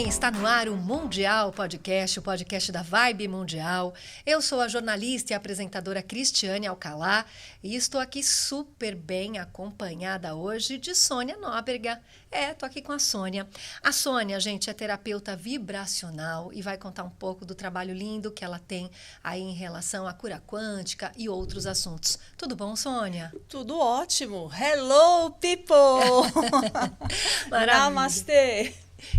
bem? Está no ar o Mundial Podcast, o podcast da Vibe Mundial. Eu sou a jornalista e apresentadora Cristiane Alcalá e estou aqui super bem acompanhada hoje de Sônia Nóbrega. Tô aqui com a Sônia. A Sônia, gente, é terapeuta vibracional e vai contar um pouco do trabalho lindo que ela tem aí em relação à cura quântica e outros assuntos. Tudo bom, Sônia? Tudo ótimo. Hello, people! Namastê!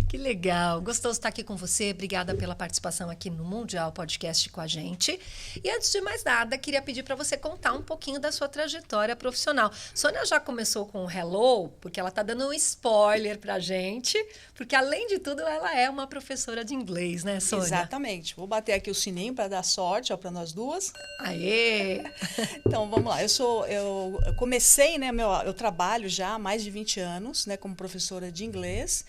Que legal, gostoso estar aqui com você, obrigada pela participação aqui no Mundial Podcast com a gente. E antes de mais nada, queria pedir para você contar um pouquinho da sua trajetória profissional. Sônia já começou com o Hello, porque ela está dando um spoiler para a gente, porque além de tudo ela é uma professora de inglês, né, Sônia? Exatamente, vou bater aqui o sininho para dar sorte para nós duas. Aê! Então, vamos lá, eu comecei, né, eu trabalho já há mais de 20 anos, né, como professora de inglês,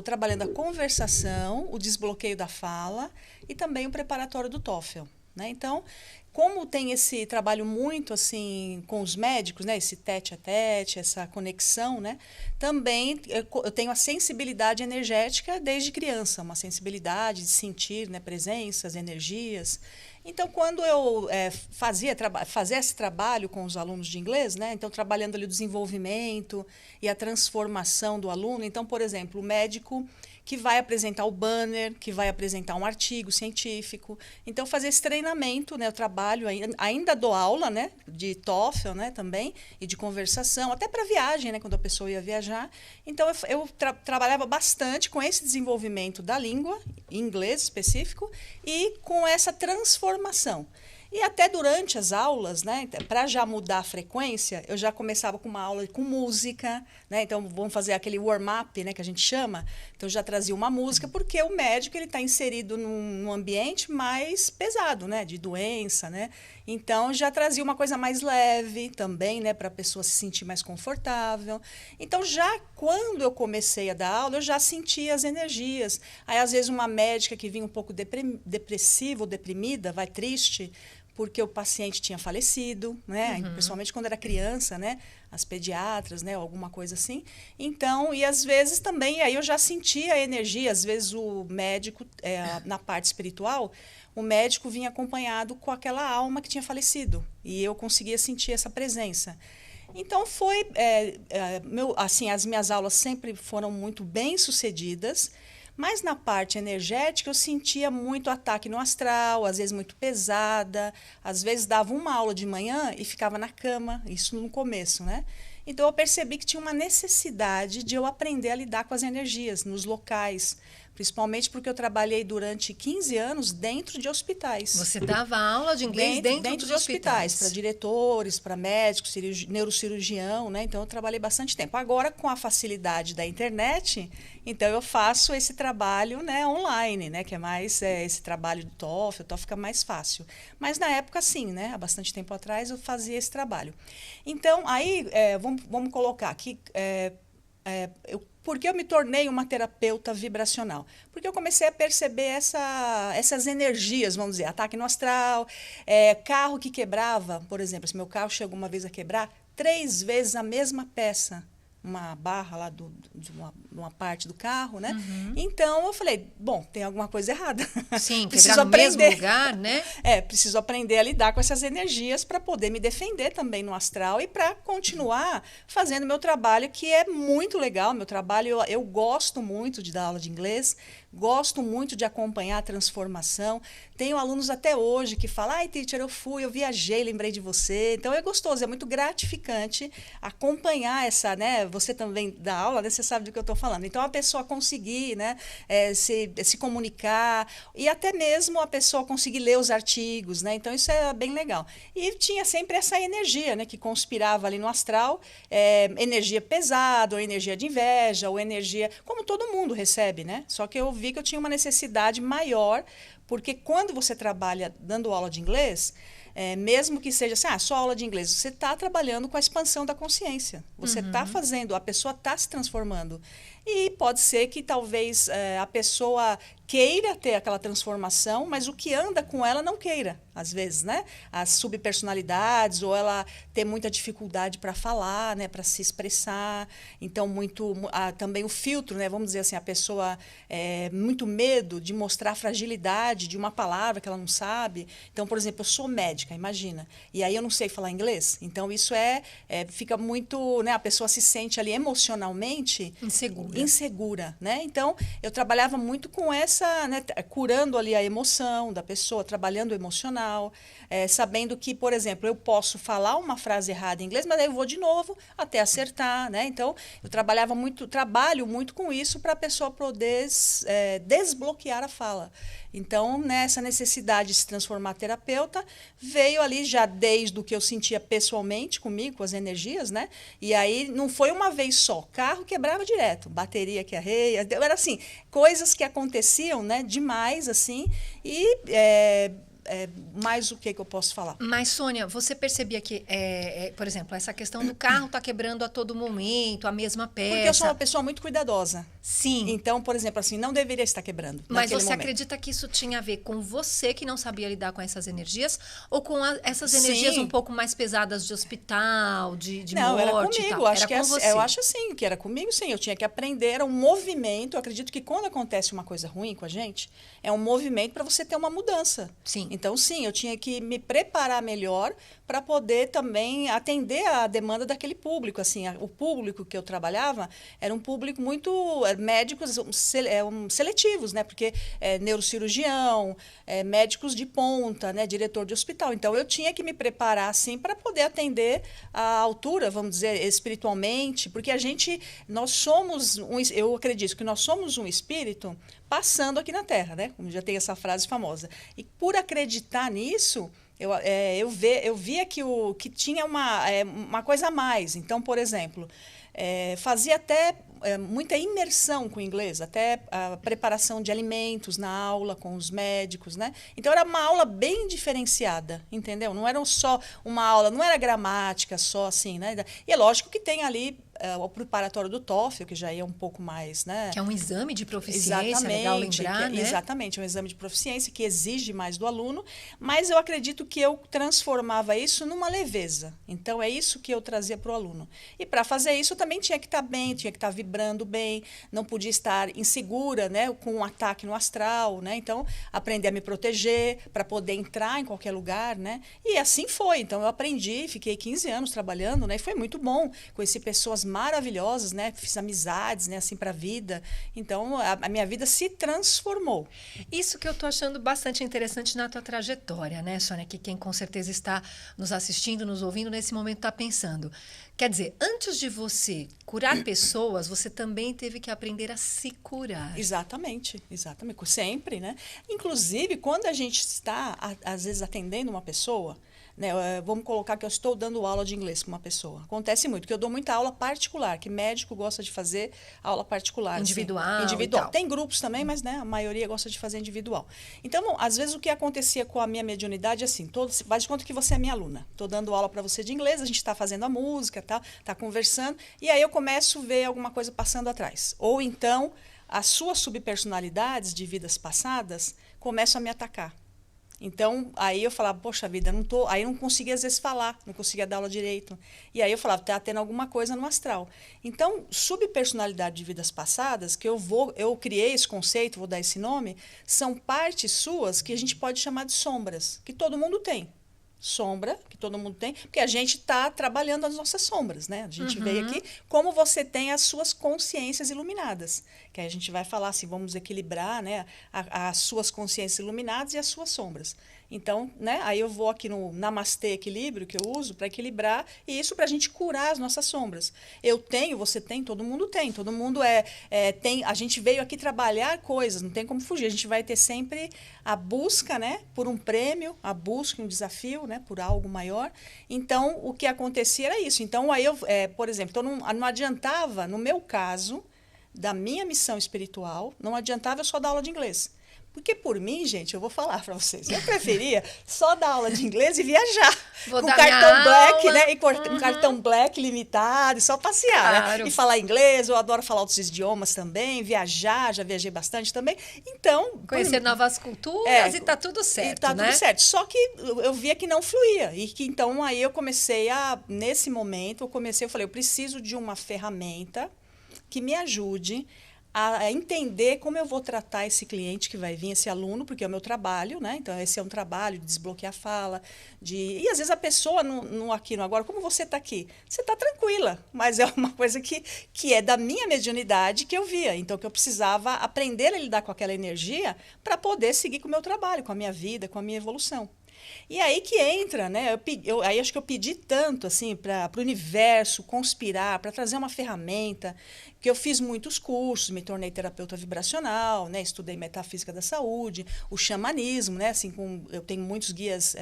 trabalhando a conversação, o desbloqueio da fala e também o preparatório do TOEFL, né? Então, como tem esse trabalho muito assim com os médicos, né, esse tete a tete, essa conexão, né? Também eu tenho a sensibilidade energética desde criança, uma sensibilidade de sentir, né, presenças, energias. Então, quando eu fazia esse trabalho com os alunos de inglês, né, então trabalhando ali o desenvolvimento e a transformação do aluno, então, por exemplo, o médico que vai apresentar o banner, que vai apresentar um artigo científico. Então, fazer esse treinamento, né, eu trabalho, ainda dou aula, né, de TOEFL, né, também, e de conversação, até para viagem, né, quando a pessoa ia viajar. Então, eu trabalhava bastante com esse desenvolvimento da língua, em inglês específico, e com essa transformação. E até durante as aulas, né, para já mudar a frequência, eu já começava com uma aula com música, né, então vamos fazer aquele warm-up, né, que a gente chama. Então já trazia uma música, porque o médico ele está inserido num ambiente mais pesado, né, de doença, né. Então já trazia uma coisa mais leve também, né, para a pessoa se sentir mais confortável. Então já quando eu comecei a dar aula, eu já sentia as energias. Aí às vezes uma médica que vinha um pouco depressiva ou deprimida, vai triste, porque o paciente tinha falecido, né? Principalmente quando era criança, né? As pediatras, né? Alguma coisa assim. Então, e às vezes também, aí eu já sentia a energia, às vezes o médico, na parte espiritual, o médico vinha acompanhado com aquela alma que tinha falecido, e eu conseguia sentir essa presença. Então, as minhas aulas sempre foram muito bem sucedidas, mas na parte energética eu sentia muito ataque no astral, às vezes muito pesada, às vezes dava uma aula de manhã e ficava na cama, isso no começo, né? Então eu percebi que tinha uma necessidade de eu aprender a lidar com as energias nos locais, principalmente porque eu trabalhei durante 15 anos dentro de hospitais. Você dava aula de inglês dentro de hospitais? Para diretores, para médicos, neurocirurgião, né? Então eu trabalhei bastante tempo. Agora, com a facilidade da internet, então eu faço esse trabalho, né, online, né, que é mais esse trabalho do TOEFL, fica mais fácil. Mas na época, sim, né, há bastante tempo atrás eu fazia esse trabalho. Então, aí, vamos colocar aqui, por que eu me tornei uma terapeuta vibracional? Porque eu comecei a perceber essas energias, vamos dizer, ataque no astral, carro que quebrava, por exemplo, se meu carro chegou uma vez a quebrar, 3 vezes a mesma peça, uma barra lá de uma parte do carro, né? Então, eu falei, bom, tem alguma coisa errada. Sim, quebrar no mesmo lugar, né? Preciso aprender a lidar com essas energias para poder me defender também no astral e para continuar fazendo meu trabalho, que é muito legal. Meu trabalho, eu gosto muito de dar aula de inglês, gosto muito de acompanhar a transformação. Tenho alunos até hoje que falam, ai, teacher, eu viajei, lembrei de você. Então, é gostoso, é muito gratificante acompanhar né? Você também dá aula, né? Você sabe do que eu estou falando. Então, a pessoa conseguir, né, se comunicar e até mesmo a pessoa conseguir ler os artigos, né? Então, isso é bem legal. E tinha sempre essa energia, né, que conspirava ali no astral, energia pesada, ou energia de inveja, ou energia, como todo mundo recebe, né? Só que eu vi que eu tinha uma necessidade maior, porque quando você trabalha dando aula de inglês, mesmo que seja assim, só aula de inglês, você está trabalhando com a expansão da consciência. Você está fazendo, a pessoa está se transformando. E pode ser que talvez a pessoa queira ter aquela transformação, mas o que anda com ela não queira, às vezes, né? As subpersonalidades, ou ela ter muita dificuldade para falar, né? Para se expressar. Então, também o filtro, né? Vamos dizer assim, a pessoa muito medo de mostrar a fragilidade de uma palavra que ela não sabe. Então, por exemplo, eu sou médica, imagina, e aí eu não sei falar inglês. Então, isso fica muito, né? A pessoa se sente ali emocionalmente insegura, né? Então, eu trabalhava muito com né, curando ali a emoção da pessoa, trabalhando o emocional, sabendo que, por exemplo, eu posso falar uma frase errada em inglês, mas aí eu vou de novo até acertar, né? Então, eu trabalho muito com isso para a pessoa poder desbloquear a fala. Então, nessa necessidade de se transformar terapeuta, veio ali já desde o que eu sentia pessoalmente comigo, com as energias, né? E aí não foi uma vez só, carro quebrava direto, bateria que arreia, era assim, coisas que aconteciam, né, demais, assim, e mais o que eu posso falar? Mas, Sônia, você percebia que, por exemplo, essa questão do carro tá quebrando a todo momento, a mesma peça. Porque eu sou uma pessoa muito cuidadosa. Sim. Então, por exemplo, assim, não deveria estar quebrando. Mas você momento. acredita que isso tinha a ver com você que não sabia lidar com essas energias, ou com essas energias Sim. um pouco mais pesadas de hospital, de não, morte? Não, era comigo. Acho era com você. Eu acho assim, que era comigo, sim. Eu tinha que aprender, era um movimento. Eu acredito que quando acontece uma coisa ruim com a gente, é um movimento para você ter uma mudança. Sim. Então, sim, eu tinha que me preparar melhor para poder também atender a demanda daquele público. Assim, o público que eu trabalhava era um público muito médicos seletivos, né? Porque neurocirurgião, médicos de ponta, né? Diretor de hospital. Então, eu tinha que me preparar assim para poder atender à altura, vamos dizer, espiritualmente, porque nós somos eu acredito que nós somos um espírito passando aqui na Terra, né? Como já tem essa frase famosa. E por acreditar nisso, eu via que tinha uma coisa a mais. Então, por exemplo, fazia até muita imersão com o inglês, até a preparação de alimentos na aula com os médicos, né? Então, era uma aula bem diferenciada, entendeu? Não era só uma aula, não era gramática só assim, né? E é lógico que tem ali o preparatório do TOEFL, que já é um pouco mais, né? Que é um exame de proficiência, exatamente, legal lembrar, né? Exatamente, é um exame de proficiência que exige mais do aluno, mas eu acredito que eu transformava isso numa leveza. Então, é isso que eu trazia para o aluno. E para fazer isso, eu também tinha que estar bem, tinha que estar vibrando bem, não podia estar insegura, né? Com um ataque no astral, né? Então, aprender a me proteger para poder entrar em qualquer lugar, né? E assim foi. Então, eu aprendi, fiquei 15 anos trabalhando, né? E foi muito bom. Conheci pessoas maravilhosas, né? Fiz amizades, né? Assim, para a vida. Então, a minha vida se transformou. Isso que eu tô achando bastante interessante na tua trajetória, né, Sônia? Que quem com certeza está nos assistindo, nos ouvindo, nesse momento está pensando. Quer dizer, antes de você curar pessoas, você também teve que aprender a se curar. Exatamente, exatamente. Sempre, né? Inclusive, quando a gente está, às vezes, atendendo uma pessoa, né, vamos colocar que eu estou dando aula de inglês com uma pessoa. Acontece muito, que eu dou muita aula particular, que médico gosta de fazer aula particular. Individual. Assim, individual. Tem grupos também, mas né, a maioria gosta de fazer individual. Então, bom, às vezes o que acontecia com a minha mediunidade é assim, faz de conta que você é minha aluna. Estou dando aula para você de inglês, a gente está fazendo a música, tá conversando, e aí eu começo a ver alguma coisa passando atrás. Ou então, as suas subpersonalidades de vidas passadas começam a me atacar. Então, aí eu falava, poxa vida, aí eu não conseguia às vezes falar, não conseguia dar aula direito. E aí eu falava, tá tendo alguma coisa no astral. Então, subpersonalidade de vidas passadas, que eu criei esse conceito, vou dar esse nome, são partes suas que a gente pode chamar de sombras, que todo mundo tem. Sombra, que todo mundo tem, porque a gente está trabalhando as nossas sombras, né? A gente veio aqui, como você tem as suas consciências iluminadas, que aí a gente vai falar assim, vamos equilibrar, né, as suas consciências iluminadas e as suas sombras. Então, né, aí eu vou aqui no Namastê Equilíbrio, que eu uso para equilibrar, e isso para a gente curar as nossas sombras. Eu tenho, você tem, todo mundo tem, a gente veio aqui trabalhar coisas, não tem como fugir, a gente vai ter sempre a busca, né, por um prêmio, a busca, um desafio, né, por algo maior. Então, o que acontecia era isso. Então, aí eu, por exemplo, então não adiantava, no meu caso, da minha missão espiritual, não adiantava eu só dar aula de inglês. Porque por mim, gente, eu vou falar para vocês, eu preferia só dar aula de inglês e viajar. Vou Com dar cartão minha black, aula. né? E com cartão black limitado, e só passear, Claro. né? E falar inglês, eu adoro falar outros idiomas também, viajar, já viajei bastante também. Então, Conhecer novas culturas e tá tudo certo, e tá né? tudo certo. Só que eu via que não fluía. E que então aí eu comecei nesse momento, eu falei, eu preciso de uma ferramenta que me ajude a entender como eu vou tratar esse cliente que vai vir, esse aluno, porque é o meu trabalho, né? Então, esse é um trabalho de desbloquear a fala. E às vezes a pessoa, aqui no agora, como você está aqui? Você está tranquila, mas é uma coisa que é da minha mediunidade que eu via. Então, que eu precisava aprender a lidar com aquela energia para poder seguir com o meu trabalho, com a minha vida, com a minha evolução. E aí que entra, né? Aí acho que eu pedi tanto assim para o universo conspirar, para trazer uma ferramenta, que eu fiz muitos cursos, me tornei terapeuta vibracional, né? Estudei metafísica da saúde, o xamanismo, né? Assim, eu tenho muitos guias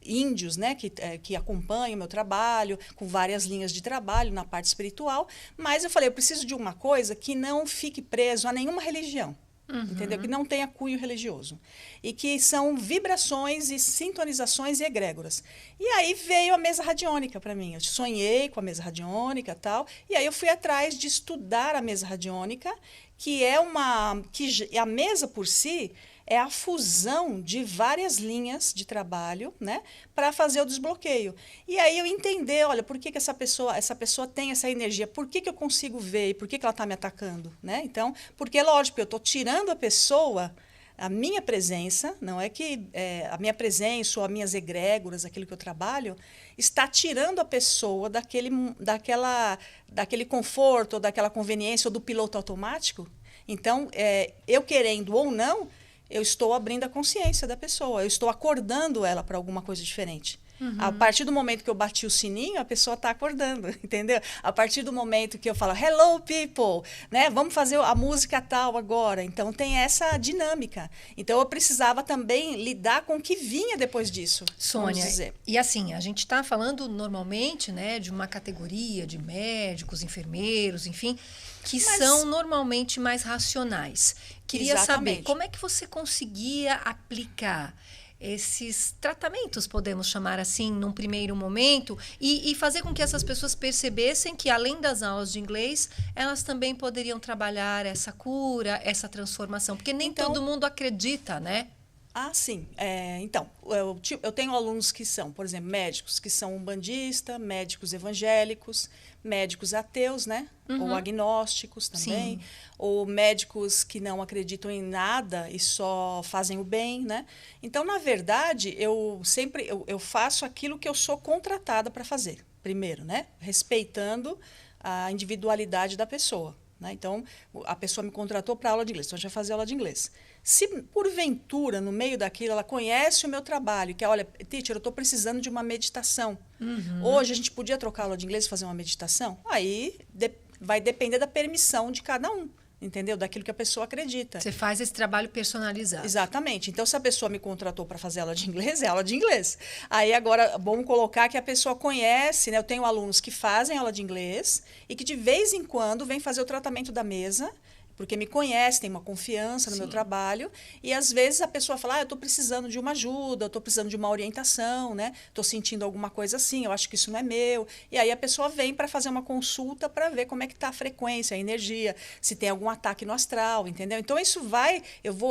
índios, né, que acompanham o meu trabalho, com várias linhas de trabalho na parte espiritual, mas eu falei, eu preciso de uma coisa que não fique preso a nenhuma religião. Entendeu? Que não tenha cunho religioso. E que são vibrações e sintonizações e egrégoras. E aí veio a mesa radiônica para mim. Eu sonhei com a mesa radiônica e tal. E aí eu fui atrás de estudar a mesa radiônica, que é que a mesa por si é a fusão de várias linhas de trabalho, né, para fazer o desbloqueio. E aí eu entender, olha, por que essa pessoa tem essa energia? Por que eu consigo ver? E por que ela está me atacando? Né? Então, porque, lógico, eu estou tirando a pessoa, a minha presença, não é que a minha presença ou as minhas egrégoras, aquilo que eu trabalho, está tirando a pessoa daquele conforto, ou daquela conveniência, ou do piloto automático. Então, eu querendo ou não, eu estou abrindo a consciência da pessoa, eu estou acordando ela para alguma coisa diferente. A partir do momento que eu bati o sininho, a pessoa está acordando, entendeu? A partir do momento que eu falo, hello people, né? Vamos fazer a música tal agora. Então, tem essa dinâmica. Então, eu precisava também lidar com o que vinha depois disso. Sônia, e assim, a gente está falando normalmente, né, de uma categoria de médicos, enfermeiros, enfim, que são normalmente mais racionais. Queria saber, como é que você conseguia aplicar esses tratamentos, podemos chamar assim, num primeiro momento, e fazer com que essas pessoas percebessem que, além das aulas de inglês, elas também poderiam trabalhar essa cura, essa transformação, porque nem todo mundo acredita, né? Sim. Então, eu tenho alunos que são, por exemplo, médicos que são umbandistas, médicos evangélicos, médicos ateus, né? Ou agnósticos também, ou médicos que não acreditam em nada e só fazem o bem, né? Então, na verdade, eu faço aquilo que eu sou contratada para fazer, primeiro, né? Respeitando a individualidade da pessoa. Né? Então, a pessoa me contratou para aula de inglês, então a gente vai fazer aula de inglês. Se, porventura, no meio daquilo, ela conhece o meu trabalho, que é, olha, teacher, eu estou precisando de uma meditação. Hoje a gente podia trocar aula de inglês e fazer uma meditação? Aí vai depender da permissão de cada um. Entendeu? Daquilo que a pessoa acredita. Você faz esse trabalho personalizado. Exatamente. Então, se a pessoa me contratou para fazer aula de inglês, é aula de inglês. Aí, agora, vamos colocar que a pessoa conhece, né? Eu tenho alunos que fazem aula de inglês e que, de vez em quando, vêm fazer o tratamento da mesa, porque me conhece, tem uma confiança no meu trabalho, e às vezes a pessoa fala, eu estou precisando de uma ajuda, eu estou precisando de uma orientação, né? Estou sentindo alguma coisa assim, eu acho que isso não é meu. E aí a pessoa vem para fazer uma consulta para ver como é que está a frequência, a energia, se tem algum ataque no astral, entendeu? Então isso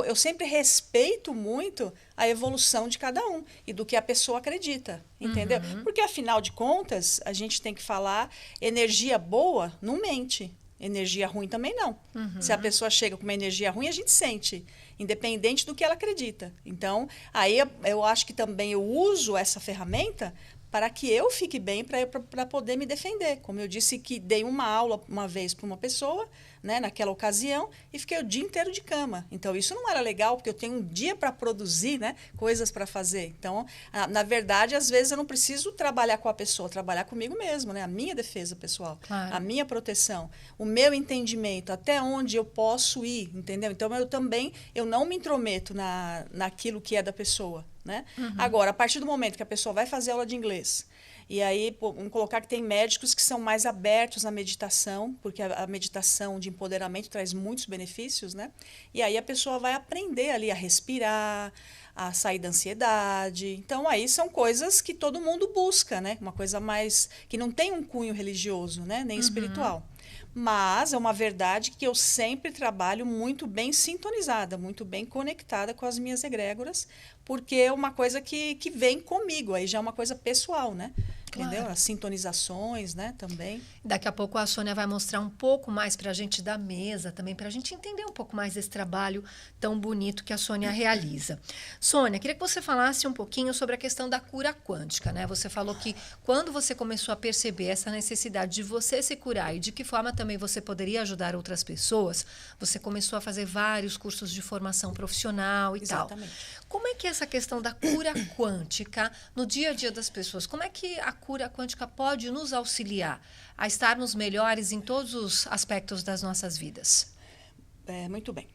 eu sempre respeito muito a evolução de cada um e do que a pessoa acredita, entendeu? Porque afinal de contas, a gente tem que falar, energia boa não mente. Energia ruim também não. Se a pessoa chega com uma energia ruim, a gente sente, independente do que ela acredita. Então, aí eu acho que também eu uso essa ferramenta para que eu fique bem, para poder me defender. Como eu disse que dei uma aula uma vez para uma pessoa, né, naquela ocasião, e fiquei o dia inteiro de cama. Então, isso não era legal, porque eu tenho um dia para produzir, né, coisas para fazer. Então, na verdade, às vezes eu não preciso trabalhar com a pessoa, trabalhar comigo mesmo, né, a minha defesa pessoal, a minha proteção, o meu entendimento, até onde eu posso ir, entendeu? Então, eu não me intrometo naquilo que é da pessoa. Né? Agora, a partir do momento que a pessoa vai fazer aula de inglês E aí, vamos colocar que tem médicos que são mais abertos à meditação, porque a meditação de empoderamento traz muitos benefícios, né? E aí a pessoa vai aprender ali a respirar, a sair da ansiedade. Então, aí são coisas que todo mundo busca, né? Uma coisa mais que não tem um cunho religioso, né? Nem espiritual. Mas é uma verdade que eu sempre trabalho muito bem sintonizada, muito bem conectada com as minhas egrégoras, porque é uma coisa que vem comigo, aí já é uma coisa pessoal, né? Entendeu? Claro. As sintonizações, né, também. Daqui a pouco a Sônia vai mostrar um pouco mais para a gente da mesa também, para a gente entender um pouco mais desse trabalho tão bonito que a Sônia realiza. Sônia, queria que você falasse um pouquinho sobre a questão da cura quântica, né? Você falou que quando você começou a perceber essa necessidade de você se curar e de que forma também você poderia ajudar outras pessoas, você começou a fazer vários cursos de formação profissional e Exatamente. tal. Como é que é essa questão da cura quântica no dia a dia das pessoas? Como é que a cura quântica pode nos auxiliar a estarmos melhores em todos os aspectos das nossas vidas? Muito bem.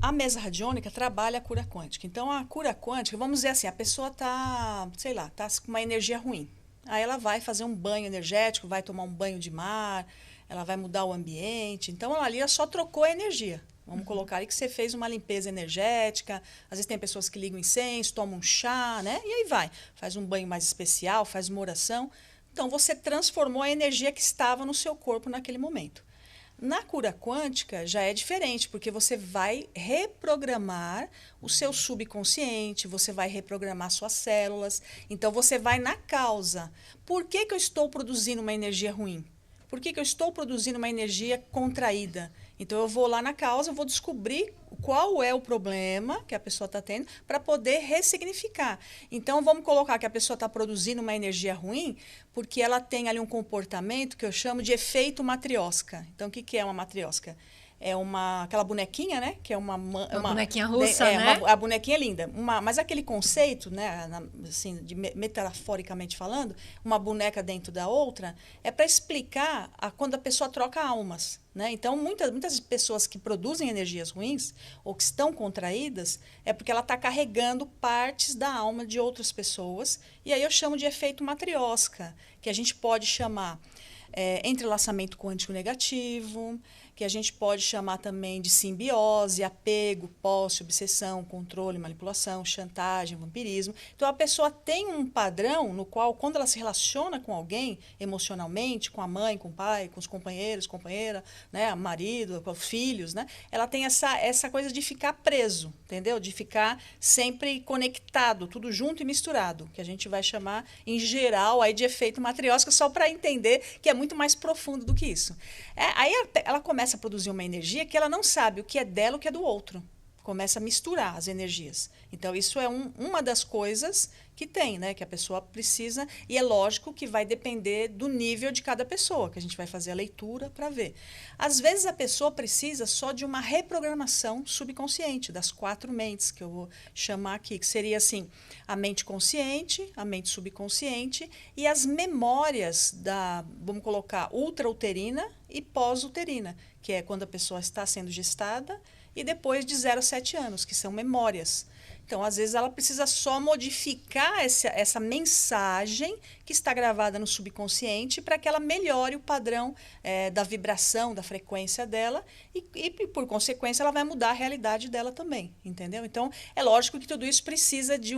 A mesa radiônica trabalha a cura quântica. Então, a cura quântica, vamos dizer assim, a pessoa está, sei lá, está com uma energia ruim. Aí ela vai fazer um banho energético, vai tomar um banho de mar, ela vai mudar o ambiente. Então, ela só trocou a energia. Vamos colocar aí que você fez uma limpeza energética. Às vezes tem pessoas que ligam incenso, tomam um chá, né? E aí vai. Faz um banho mais especial, faz uma oração. Então, você transformou a energia que estava no seu corpo naquele momento. Na cura quântica já é diferente, porque você vai reprogramar o seu subconsciente, você vai reprogramar suas células. Então, você vai na causa. Por que eu estou produzindo uma energia ruim? Por que eu estou produzindo uma energia contraída? Então, eu vou lá na causa, eu vou descobrir qual é o problema que a pessoa está tendo para poder ressignificar. Então, vamos colocar que a pessoa está produzindo uma energia ruim porque ela tem ali um comportamento que eu chamo de efeito matriosca. Então, o que é uma matriosca? É aquela bonequinha, né? Que é uma bonequinha russa, né? A bonequinha é linda. Mas aquele conceito, né? Assim, metaforicamente falando, uma boneca dentro da outra, é para explicar quando a pessoa troca almas. Né? Então, muitas pessoas que produzem energias ruins ou que estão contraídas é porque ela está carregando partes da alma de outras pessoas. E aí eu chamo de efeito matriosca, que a gente pode chamar entrelaçamento quântico negativo, que a gente pode chamar também de simbiose, apego, posse, obsessão, controle, manipulação, chantagem, vampirismo. Então, a pessoa tem um padrão no qual, quando ela se relaciona com alguém, emocionalmente, com a mãe, com o pai, com os companheiros, companheira, né, marido, com os filhos, né, ela tem essa coisa de ficar preso, entendeu? De ficar sempre conectado, tudo junto e misturado, que a gente vai chamar, em geral, aí de efeito matriosca, só para entender que é muito mais profundo do que isso. Aí ela começa a produzir uma energia que ela não sabe o que é dela e o que é do outro. Começa a misturar as energias. Então, isso é uma das coisas que tem, né? Que a pessoa precisa. E é lógico que vai depender do nível de cada pessoa, que a gente vai fazer a leitura para ver. Às vezes, a pessoa precisa só de uma reprogramação subconsciente, das 4 mentes, que eu vou chamar aqui, que seria assim, a mente consciente, a mente subconsciente e as memórias vamos colocar, ultrauterina e pós-uterina, que é quando a pessoa está sendo gestada e depois de 0 a 7 anos, que são memórias. Então, às vezes, ela precisa só modificar essa mensagem que está gravada no subconsciente para que ela melhore o padrão da vibração, da frequência dela e, por consequência, ela vai mudar a realidade dela também, entendeu? Então, é lógico que tudo isso precisa de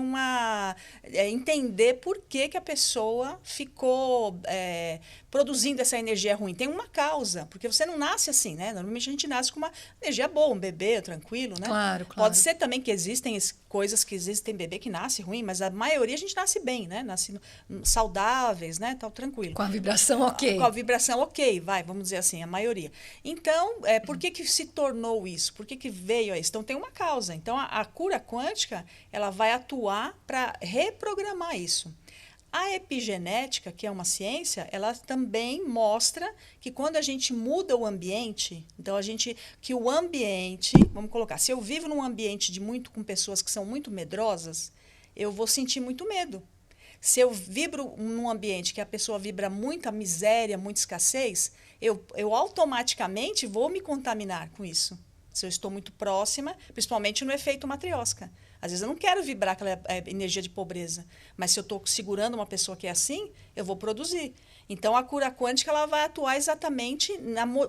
entender por que a pessoa ficou produzindo essa energia ruim. Tem uma causa, porque você não nasce assim, né? Normalmente a gente nasce com uma energia boa, um bebê tranquilo, né? Claro. Pode ser também que existem coisas que existem bebê que nasce ruim, mas a maioria a gente nasce bem, né? Nasce saudáveis, né? Tal, tranquilo. Com a vibração ok. Com a vibração ok, vamos dizer assim, a maioria. Então, por que se tornou isso? Por que veio a isso? Então, tem uma causa. Então, a cura quântica, ela vai atuar para reprogramar isso. A epigenética, que é uma ciência, ela também mostra que quando a gente muda o ambiente, então que o ambiente, vamos colocar, se eu vivo num ambiente com pessoas que são muito medrosas, eu vou sentir muito medo. Se eu vibro num ambiente que a pessoa vibra muita miséria, muita escassez, eu automaticamente vou me contaminar com isso. Se eu estou muito próxima, principalmente no efeito matriosca. Às vezes eu não quero vibrar aquela energia de pobreza, mas se eu estou segurando uma pessoa que é assim, eu vou produzir. Então, a cura quântica ela vai atuar exatamente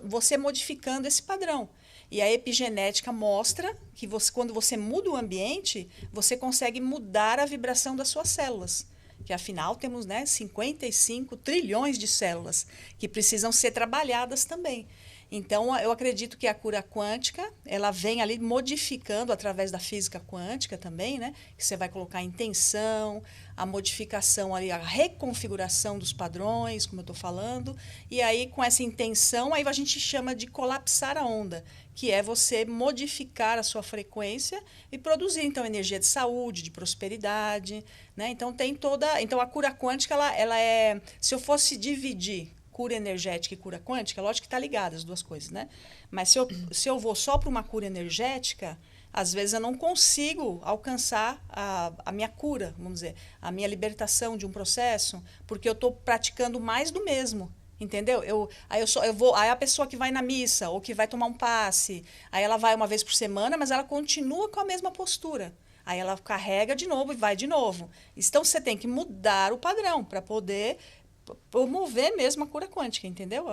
você modificando esse padrão. E a epigenética mostra que quando você muda o ambiente, você consegue mudar a vibração das suas células. Que afinal temos, né, 55 trilhões de células que precisam ser trabalhadas também. Então, eu acredito que a cura quântica, ela vem ali modificando através da física quântica também, né? Que você vai colocar a intenção, a modificação ali, a reconfiguração dos padrões, como eu estou falando. E aí, com essa intenção, aí a gente chama de colapsar a onda, que é você modificar a sua frequência e produzir, então, energia de saúde, de prosperidade, né? Então, Então, a cura quântica, ela é... Se eu fosse dividir cura energética e cura quântica, lógico que está ligada as duas coisas, né? Mas se eu vou só para uma cura energética, às vezes eu não consigo alcançar a minha cura, vamos dizer, a minha libertação de um processo, porque eu estou praticando mais do mesmo. Entendeu? Aí a pessoa que vai na missa ou que vai tomar um passe, aí ela vai uma vez por semana, mas ela continua com a mesma postura. Aí ela carrega de novo e vai de novo. Então você tem que mudar o padrão para poder promover mesmo a cura quântica, entendeu?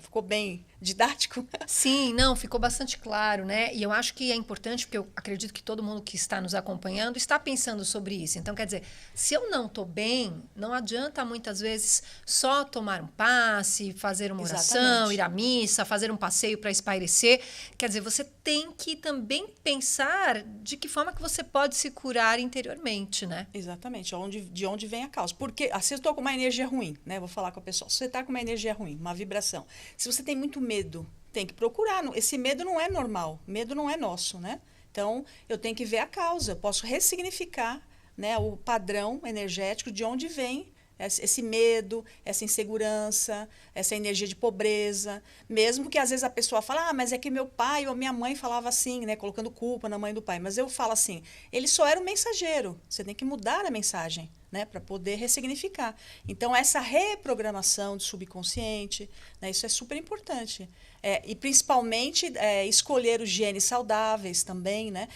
Ficou bem didático? Sim, não, ficou bastante claro, né? E eu acho que é importante, porque eu acredito que todo mundo que está nos acompanhando está pensando sobre isso. Então, quer dizer, se eu não estou bem, não adianta muitas vezes só tomar um passe, fazer uma oração, Exatamente. ir à missa, fazer um passeio para espairecer. Quer dizer, você tem que também pensar de que forma que você pode se curar interiormente, né? Exatamente, de onde vem a causa. Porque se eu estou com uma energia ruim, né? Vou falar com a pessoa, se você está com uma energia ruim, uma vibração, se você tem muito medo, tem que procurar. Esse medo não é normal, medo não é nosso, né? Então, eu tenho que ver a causa, eu posso ressignificar, né, o padrão energético de onde vem esse medo, essa insegurança, essa energia de pobreza. Mesmo que às vezes a pessoa fala, mas é que meu pai ou minha mãe falava assim, né, colocando culpa na mãe do pai. Mas eu falo assim, ele só era um mensageiro. Você tem que mudar a mensagem, né, para poder ressignificar. Então, essa reprogramação do subconsciente, né, isso é super importante. E principalmente escolher os genes saudáveis também, né,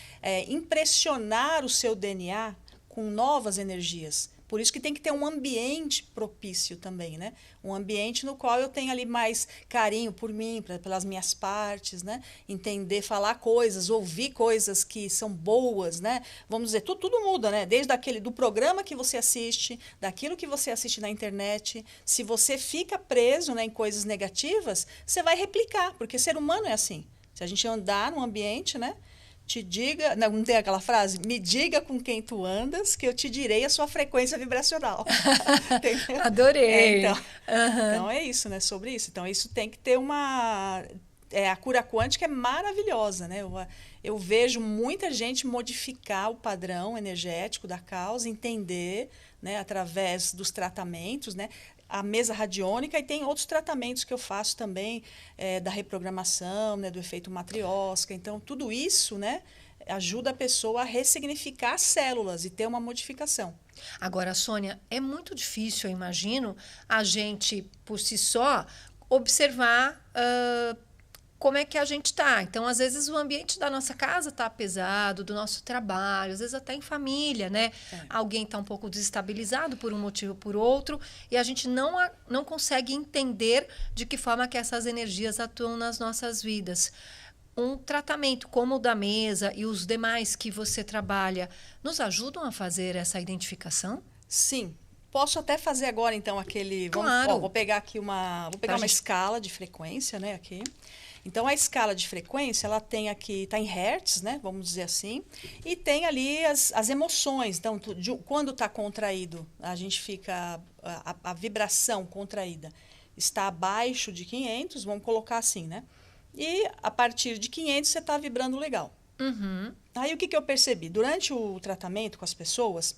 impressionar o seu DNA com novas energias. Por isso que tem que ter um ambiente propício também, né? Um ambiente no qual eu tenho ali mais carinho por mim, pelas minhas partes, né? Entender, falar coisas, ouvir coisas que são boas, né? Vamos dizer, tudo muda, né? Desde do programa que você assiste, daquilo que você assiste na internet. Se você fica preso, né, em coisas negativas, você vai replicar, porque ser humano é assim. Se a gente andar num ambiente, né? Te diga, não tem aquela frase? Me diga com quem tu andas, que eu te direi a sua frequência vibracional. Adorei. Então é isso, né? Sobre isso. Então, isso tem que ter uma. A cura quântica é maravilhosa, né? Eu vejo muita gente modificar o padrão energético da causa, entender, né, através dos tratamentos, né? A mesa radiônica, e tem outros tratamentos que eu faço também, da reprogramação, né, do efeito matriosca. Então, tudo isso, né, ajuda a pessoa a ressignificar as células e ter uma modificação. Agora, Sônia, é muito difícil, eu imagino, a gente, por si só, observar como é que a gente está. Então, às vezes, o ambiente da nossa casa está pesado, do nosso trabalho, às vezes até em família, né? Alguém está um pouco desestabilizado por um motivo ou por outro, e a gente não consegue entender de que forma que essas energias atuam nas nossas vidas. Um tratamento como o da mesa e os demais que você trabalha nos ajudam a fazer essa identificação? Sim. Posso até fazer agora, então, aquele... Claro. Vou pegar aqui uma escala de frequência, né, aqui. Então, a escala de frequência, ela tem aqui, está em hertz, né, vamos dizer assim, e tem ali as emoções. Então, quando está contraído, a gente fica, a vibração contraída está abaixo de 500, vamos colocar assim, né? E a partir de 500 você está vibrando legal. Uhum. Aí, o que eu percebi? Durante o tratamento com as pessoas,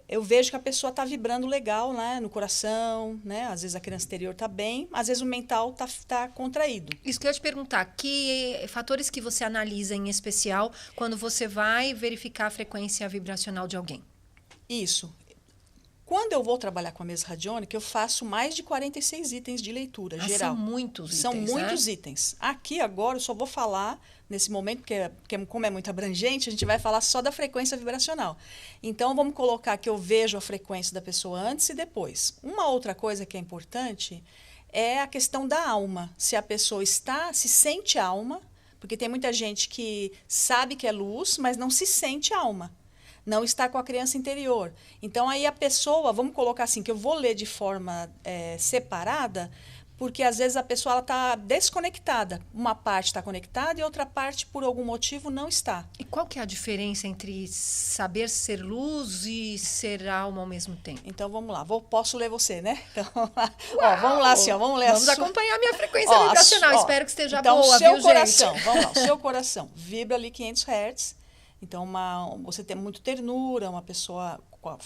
eu vejo que a pessoa está vibrando legal, né, no coração, né? Às vezes a criança interior está bem, às vezes o mental tá contraído. Isso que eu ia te perguntar, que fatores que você analisa em especial quando você vai verificar a frequência vibracional de alguém? Isso. Quando eu vou trabalhar com a mesa radiônica, eu faço mais de 46 itens de leitura geral. São muitos itens, São muitos né? itens. Aqui agora eu só vou falar nesse momento, porque como é muito abrangente, a gente vai falar só da frequência vibracional. Então vamos colocar que eu vejo a frequência da pessoa antes e depois. Uma outra coisa que é importante é a questão da alma. Se a pessoa se sente alma, porque tem muita gente que sabe que é luz, mas não se sente alma. Não está com a criança interior. Então, aí a pessoa, vamos colocar assim, que eu vou ler de forma separada, porque às vezes a pessoa está desconectada. Uma parte está conectada e outra parte, por algum motivo, não está. E qual que é a diferença entre saber ser luz e ser alma ao mesmo tempo? Então, vamos lá. Posso ler você, né? Então, ó, vamos lá, assim, ó, vamos ler Vamos acompanhar a minha frequência ó, vibracional. Espero que esteja então, boa, o seu viu, coração, gente? vamos lá, o seu coração vibra ali 500 Hz. Então, você tem muito ternura, uma pessoa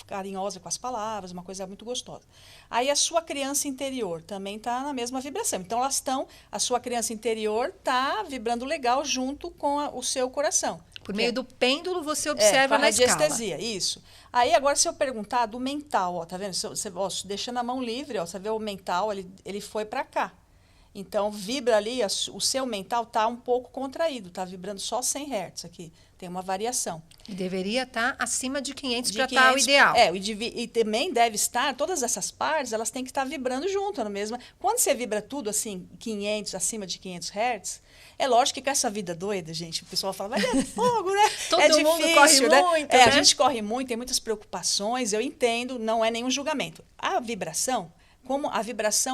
carinhosa com as palavras, uma coisa muito gostosa. Aí a sua criança interior também está na mesma vibração. Então, a sua criança interior está vibrando legal junto com o seu coração. Por meio do pêndulo, você observa na escala. Radiestesia, isso. Aí, agora, se eu perguntar do mental, ó, tá vendo? Deixando a mão livre, ó, você vê o mental, ele foi para cá. Então, vibra ali, o seu mental está um pouco contraído, está vibrando só 100 Hz aqui. Tem uma variação. E deveria estar acima de 500 para estar o ideal. E também deve estar, todas essas partes, elas têm que estar vibrando junto, não é mesmo? Quando você vibra tudo assim, 500, acima de 500 Hz, é lógico que com essa vida doida, gente, o pessoal fala, vai é fogo, né? Todo mundo corre né? muito, né? A gente corre muito, tem muitas preocupações, eu entendo, não é nenhum julgamento. A vibração,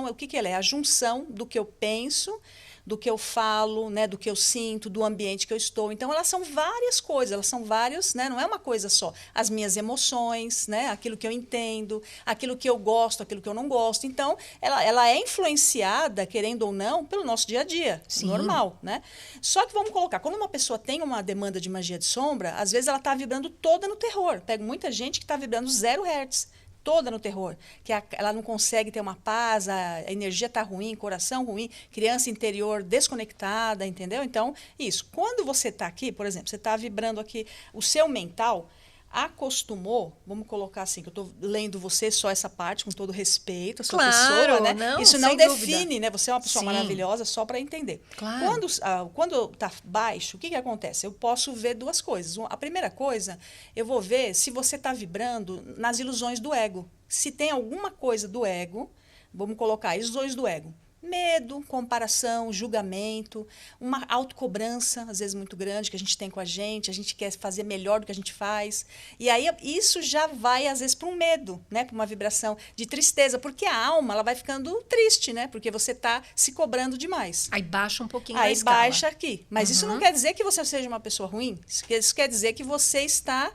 o que ela é? A junção do que eu penso, do que eu falo, né, do que eu sinto, do ambiente que eu estou. Então, elas são várias coisas, elas são vários, né, não é uma coisa só. As minhas emoções, né, aquilo que eu entendo, aquilo que eu gosto, aquilo que eu não gosto. Então, ela é influenciada, querendo ou não, pelo nosso dia a dia, Sim. Normal, né? Só que vamos colocar, quando uma pessoa tem uma demanda de magia de sombra, às vezes ela está vibrando toda no terror. Pego muita gente que está vibrando 0 Hz. Toda no terror, que ela não consegue ter uma paz, a energia está ruim, coração ruim, criança interior desconectada, entendeu? Então, isso. Quando você está aqui, por exemplo, você está vibrando aqui, o seu mental acostumou, vamos colocar assim, que eu estou lendo você só essa parte, com todo respeito, a sua pessoa, né? Não, isso não define, dúvida. né? Você é uma pessoa maravilhosa, só para entender. Claro. Quando está baixo, o que acontece? Eu posso ver duas coisas. A primeira coisa, eu vou ver se você está vibrando nas ilusões do ego. Se tem alguma coisa do ego, vamos colocar ilusões do ego. Medo, comparação, julgamento, uma autocobrança, às vezes muito grande, que a gente tem com a gente quer fazer melhor do que a gente faz. E aí isso já vai, às vezes, para um medo, né? Para uma vibração de tristeza, porque a alma ela vai ficando triste, né? Porque você está se cobrando demais. Aí baixa um pouquinho a escala. Aí baixa aqui. Mas isso não quer dizer que você seja uma pessoa ruim. Isso quer dizer que você está...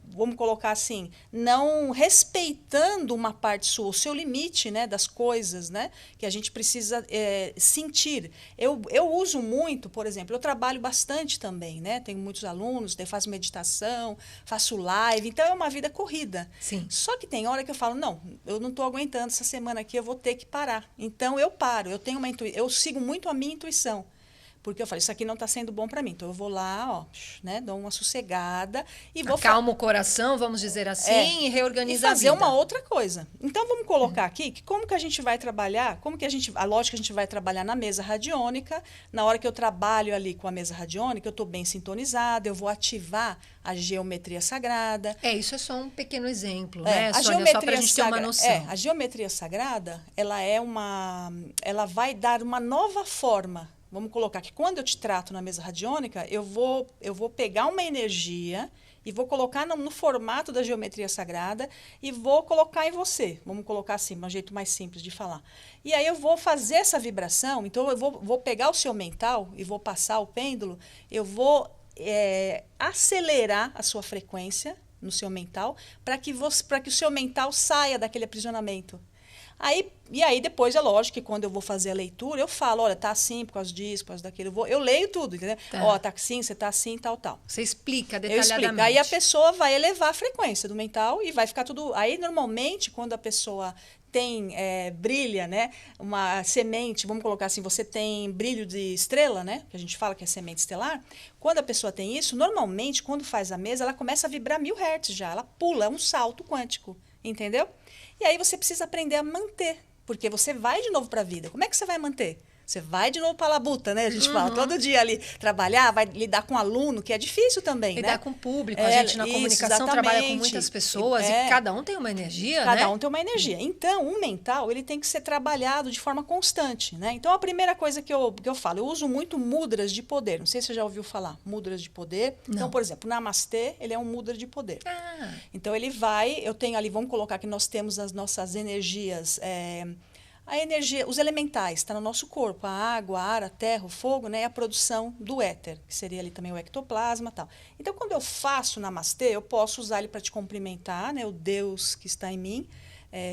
vamos colocar assim, não respeitando uma parte sua, o seu limite, né, das coisas, né, que a gente precisa sentir. Eu uso muito, por exemplo, eu trabalho bastante também, né, tenho muitos alunos, eu faço meditação, faço live, então é uma vida corrida. Sim. Só que tem hora que eu falo, não, eu não estou aguentando essa semana aqui, eu vou ter que parar. Então eu paro, eu sigo muito a minha intuição. Porque eu falei, isso aqui não está sendo bom para mim. Então, eu vou lá, ó, né, dou uma sossegada e vou... Acalma o coração, vamos dizer assim, e reorganiza a vida. E fazer uma outra coisa. Então, vamos colocar aqui que como que a gente vai trabalhar, a lógica a gente vai trabalhar na mesa radiônica. Na hora que eu trabalho ali com a mesa radiônica, eu estou bem sintonizada, eu vou ativar a geometria sagrada. Isso é só um pequeno exemplo, né, a Sônia? Só para a gente ter uma noção. A geometria sagrada, ela vai dar uma nova forma. Vamos colocar que quando eu te trato na mesa radiônica, eu vou pegar uma energia e vou colocar no formato da geometria sagrada e vou colocar em você. Vamos colocar assim, um jeito mais simples de falar. E aí eu vou fazer essa vibração, então eu vou pegar o seu mental e vou passar o pêndulo, eu vou acelerar a sua frequência no seu mental para que o seu mental saia daquele aprisionamento. E aí, depois, é lógico que quando eu vou fazer a leitura, eu falo, olha, tá assim por causa disso, por causa daquilo. Eu leio tudo, entendeu? Tá. Ó, tá assim, você tá assim, tal. Você explica Eu detalhadamente. explico. Aí a pessoa vai elevar a frequência do mental e vai ficar tudo... Aí, normalmente, quando a pessoa brilha, né? Uma semente, vamos colocar assim, você tem brilho de estrela, né? Que a gente fala que é semente estelar. Quando a pessoa tem isso, normalmente, quando faz a mesa, ela começa a vibrar 1000 Hz já. Ela pula, é um salto quântico. entendeu? E aí você precisa aprender a manter, porque você vai de novo para a vida. Como é que você vai manter? Você vai de novo para a labuta, né? A gente fala todo dia ali, trabalhar, vai lidar com aluno, que é difícil também, lidar né? com o público, a gente na comunicação trabalha com muitas pessoas e cada um tem uma energia, né? Cada um tem uma energia. Então, o mental, ele tem que ser trabalhado de forma constante, né? Então, a primeira coisa que eu falo, eu uso muito mudras de poder. Não sei se você já ouviu falar, mudras de poder. Não. Então, por exemplo, Namastê, ele é um mudra de poder. Ah. Então, ele vai, eu tenho ali, vamos colocar que nós temos as nossas energias, a energia, os elementais, está no nosso corpo, a água, a ar, a terra, o fogo, né? E a produção do éter, que seria ali também o ectoplasma e tal. Então, quando eu faço Namastê, eu posso usar ele para te cumprimentar, né? O Deus que está em mim,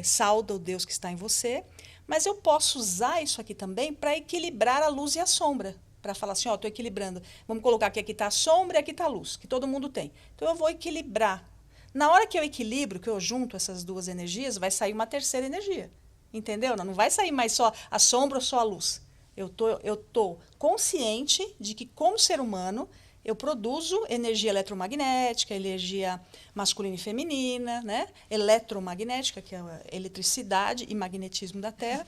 sauda o Deus que está em você. Mas eu posso usar isso aqui também para equilibrar a luz e a sombra. Para falar assim, ó, estou equilibrando. Vamos colocar que aqui está a sombra e aqui está a luz, que todo mundo tem. Então, eu vou equilibrar. Na hora que eu equilibro, que eu junto essas duas energias, vai sair uma terceira energia. Entendeu? Não vai sair mais só a sombra ou só a luz. Eu tô consciente de que, como ser humano, eu produzo energia eletromagnética, energia masculina e feminina, né? Eletromagnética, que é a eletricidade e magnetismo da Terra,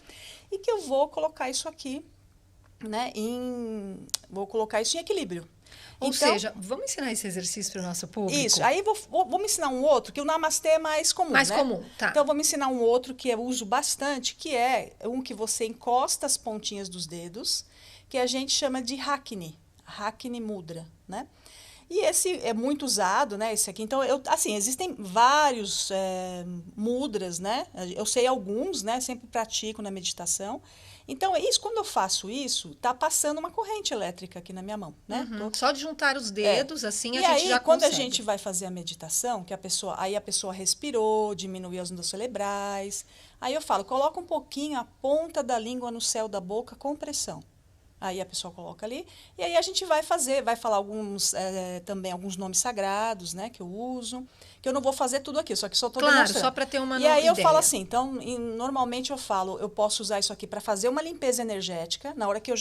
e que eu vou colocar isso aqui, né? Vou colocar isso em equilíbrio. Ou seja, vamos ensinar esse exercício para o nosso público? Isso. Aí vou me ensinar um outro, que o Namastê é mais comum, mais né? comum, tá. Então, vou me ensinar um outro que eu uso bastante, que é um que você encosta as pontinhas dos dedos, que a gente chama de Hakni Mudra, né? E esse é muito usado, né? Esse aqui. Então, existem vários mudras, né? Eu sei alguns, né? Sempre pratico na meditação. Então, quando eu faço isso, tá passando uma corrente elétrica aqui na minha mão, né? Só de juntar os dedos, assim, a gente aí, já quando consegue. a gente vai fazer a meditação, que a pessoa respirou, diminuiu as ondas cerebrais, aí eu falo, coloca um pouquinho a ponta da língua no céu da boca com pressão. Aí a pessoa coloca ali, e aí a gente vai falar também alguns nomes sagrados, né, que eu uso, que eu não vou fazer tudo aqui, só que só estou demonstrando. Claro, só para ter uma ideia. E aí eu ideia. falo assim, então, normalmente eu posso usar isso aqui para fazer uma limpeza energética, na hora que eu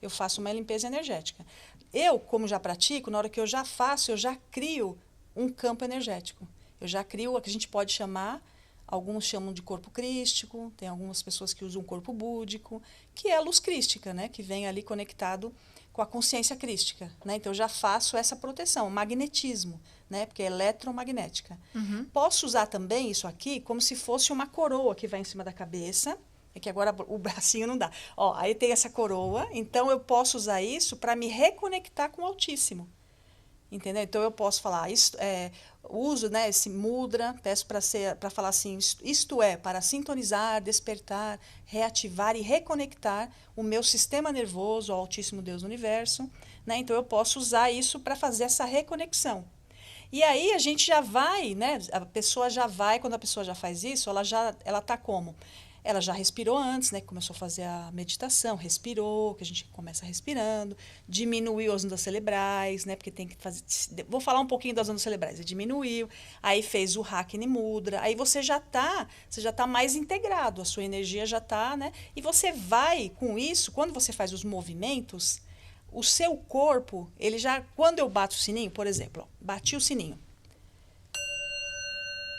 faço uma limpeza energética. Eu, como já pratico, na hora que eu já faço, eu já crio um campo energético. Eu já crio o que a gente pode chamar, alguns chamam de corpo crístico, tem algumas pessoas que usam corpo búdico, que é a luz crística, né? Que vem ali conectado com a consciência crística, né? Então, eu já faço essa proteção, magnetismo, né? Porque é eletromagnética. Posso usar também isso aqui como se fosse uma coroa que vai em cima da cabeça, é que agora o bracinho não dá. Ó, aí tem essa coroa, então eu posso usar isso para me reconectar com o Altíssimo. Entendeu? Então, eu posso falar, uso, né, esse mudra, peço para falar assim, isto é, para sintonizar, despertar, reativar e reconectar o meu sistema nervoso ao Altíssimo Deus do Universo. Né? Então, eu posso usar isso para fazer essa reconexão. E aí, a gente já vai, né, a pessoa já vai, quando a pessoa já faz isso, ela está como? Ela já respirou antes, né? Começou a fazer a meditação, respirou, que a gente começa respirando, diminuiu as ondas cerebrais, né? Porque tem que fazer. Vou falar um pouquinho das ondas cerebrais. Diminuiu, aí fez o Hakni Mudra, aí você já tá mais integrado, a sua energia já está, né? E você vai com isso, quando você faz os movimentos, o seu corpo, ele já. Quando eu bato o sininho, por exemplo, ó, bati o sininho.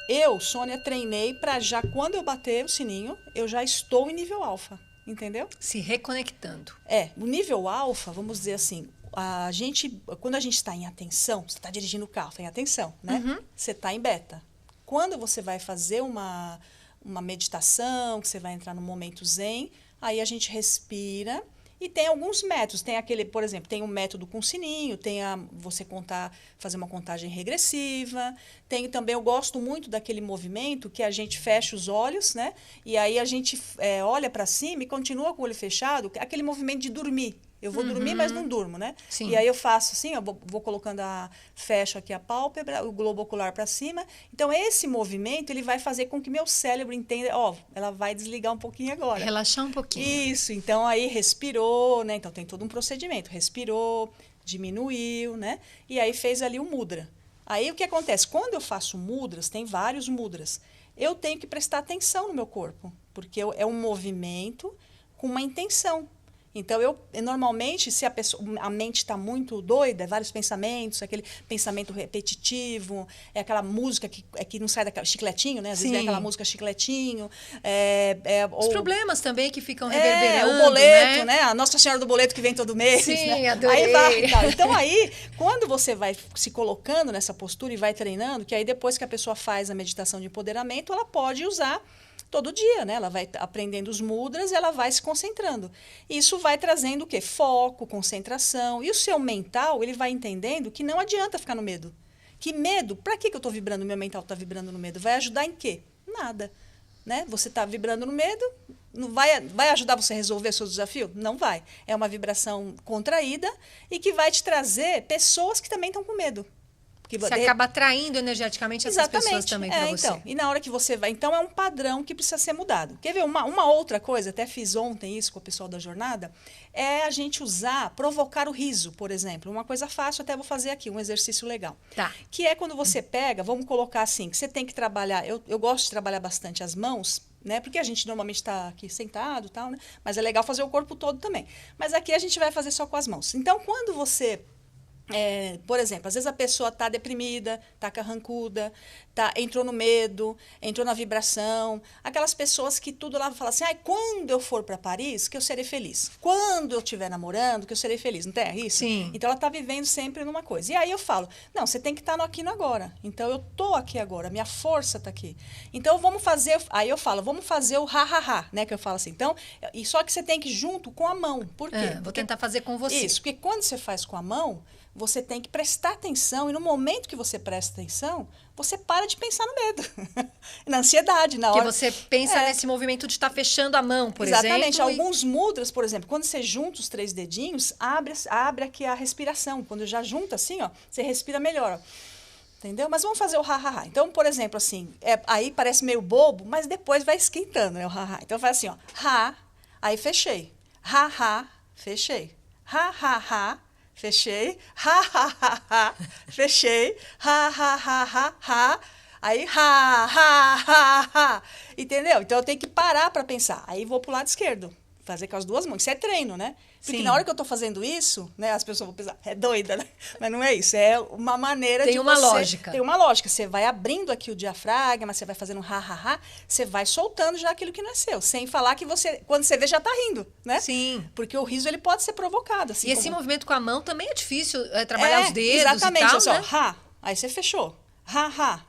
Eu, Sônia, treinei para já, quando eu bater o sininho, eu já estou em nível alfa, entendeu? Se reconectando. O nível alfa, vamos dizer assim, quando a gente está em atenção, você está dirigindo o carro, está em atenção, né? Você está em beta. Quando você vai fazer uma meditação, que você vai entrar no momento zen, aí a gente respira. E tem alguns métodos, tem aquele, por exemplo, tem um método com sininho, tem você fazer uma contagem regressiva, tem também, eu gosto muito daquele movimento que a gente fecha os olhos, né? E aí a gente olha para cima e continua com o olho fechado, aquele movimento de dormir. Eu vou dormir, mas não durmo, né? Sim. E aí eu faço assim, eu vou colocando fecho aqui a pálpebra, o globo ocular para cima. Então, esse movimento, ele vai fazer com que meu cérebro entenda, ela vai desligar um pouquinho agora. Relaxar um pouquinho. Isso, então aí respirou, né? Então, tem todo um procedimento. Respirou, diminuiu, né? E aí fez ali o mudra. Aí, o que acontece? Quando eu faço mudras, tem vários mudras, eu tenho que prestar atenção no meu corpo, porque é um movimento com uma intenção. Então, normalmente, se a mente está muito doida, vários pensamentos, aquele pensamento repetitivo, é aquela música que não sai daquele chicletinho, né? Às vezes vem aquela música chicletinho. Os problemas também que ficam reverberando, o boleto, né? A Nossa Senhora do Boleto que vem todo mês. Sim, né? adorei. Aí vai, tá. Então, quando você vai se colocando nessa postura e vai treinando, que aí depois que a pessoa faz a meditação de empoderamento, ela pode usar todo dia, né? Ela vai aprendendo os mudras e ela vai se concentrando. Isso vai trazendo o quê? Foco, concentração. E o seu mental, ele vai entendendo que não adianta ficar no medo. Que medo, para que eu estou vibrando? Meu mental está vibrando no medo. Vai ajudar em quê? Nada. Né? Você está vibrando no medo, não vai ajudar você a resolver seu desafio? Não vai. É uma contraída e que vai te trazer pessoas que também estão com medo. Você acaba atraindo energeticamente essas pessoas também para você. Então, e na hora que você vai... Então, é um padrão que precisa ser mudado. Quer ver uma outra coisa? Até fiz ontem isso com o pessoal da jornada. É a gente provocar o riso, por exemplo. Uma coisa fácil, até vou fazer aqui, um exercício legal. Tá. Que é quando você pega, vamos colocar assim, que você tem que trabalhar... Eu gosto de trabalhar bastante as mãos, né? Porque a gente normalmente está aqui sentado e tal, né? Mas é legal fazer o corpo todo também. Mas aqui a gente vai fazer só com as mãos. Então, quando você... por exemplo, às vezes a pessoa está deprimida, está carrancuda, entrou no medo, entrou na vibração. Aquelas pessoas que tudo lá falam assim, quando eu for para Paris, que eu serei feliz. Quando eu estiver namorando, que eu serei feliz. Não tem isso? Sim. Então, ela está vivendo sempre numa coisa. E aí eu falo, não, você tem que estar no aqui e no agora. Então, eu estou aqui agora, minha força está aqui. Então, vamos fazer... Aí eu falo, vamos fazer o ha-ha-ha, né? Que eu falo assim. Então, só que você tem que ir junto com a mão. Por quê? Vou tentar fazer com você. Isso, porque quando você faz com a mão... Você tem que prestar atenção, e no momento que você presta atenção, você para de pensar no medo, na ansiedade, na hora... Porque você pensa nesse movimento de estar fechando a mão, por Exatamente. exemplo. Alguns mudras, por exemplo, quando você junta os 3 dedinhos, abre aqui a respiração. Quando já junta assim, ó, você respira melhor. Ó. Entendeu? Mas vamos fazer o ha-ha-ha. Então, por exemplo, assim, aí parece meio bobo, mas depois vai esquentando, né, o ha-ha. Então, faz assim, ó, ha, aí fechei. Ha-ha, fechei. Ha-ha-ha. Fechei, ha, ha, ha, ha, fechei, ha, ha, ha, ha, ha, aí, ha, ha, ha, ha, entendeu? Então, eu tenho que parar para pensar. Aí, vou pro lado esquerdo, fazer com as duas mãos. Isso é treino, né? Porque Sim. Na hora que eu tô fazendo isso, né, as pessoas vão pensar, é doida, né? Mas não é isso, é uma maneira Tem uma lógica. Tem uma lógica. Você vai abrindo aqui o diafragma, você vai fazendo ha, ha, ha, você vai soltando já aquilo que não é seu, sem falar que quando você vê, já tá rindo, né? Sim. Porque o riso, ele pode ser provocado. Assim, e esse movimento com a mão também é difícil, trabalhar os dedos exatamente, e tal, assim, né? ó, ha, aí você fechou. Ha, ha,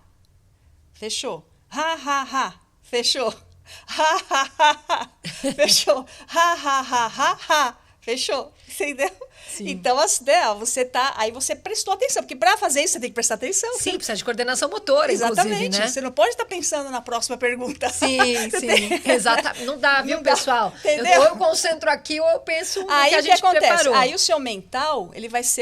fechou. Ha, ha, ha, fechou. Ha, ha, ha, ha, fechou. Ha, ha, ha, ha, ha, fechou. Entendeu? Sim. Então, aí você prestou atenção, porque para fazer isso você tem que prestar atenção. Sim, precisa de coordenação motora, exatamente, inclusive, né? Você não pode estar pensando na próxima pergunta. Sim, exatamente. Não dá, viu, pessoal? Entendeu? Ou eu concentro aqui ou eu penso no que a gente acontece? preparou. Aí o seu mental,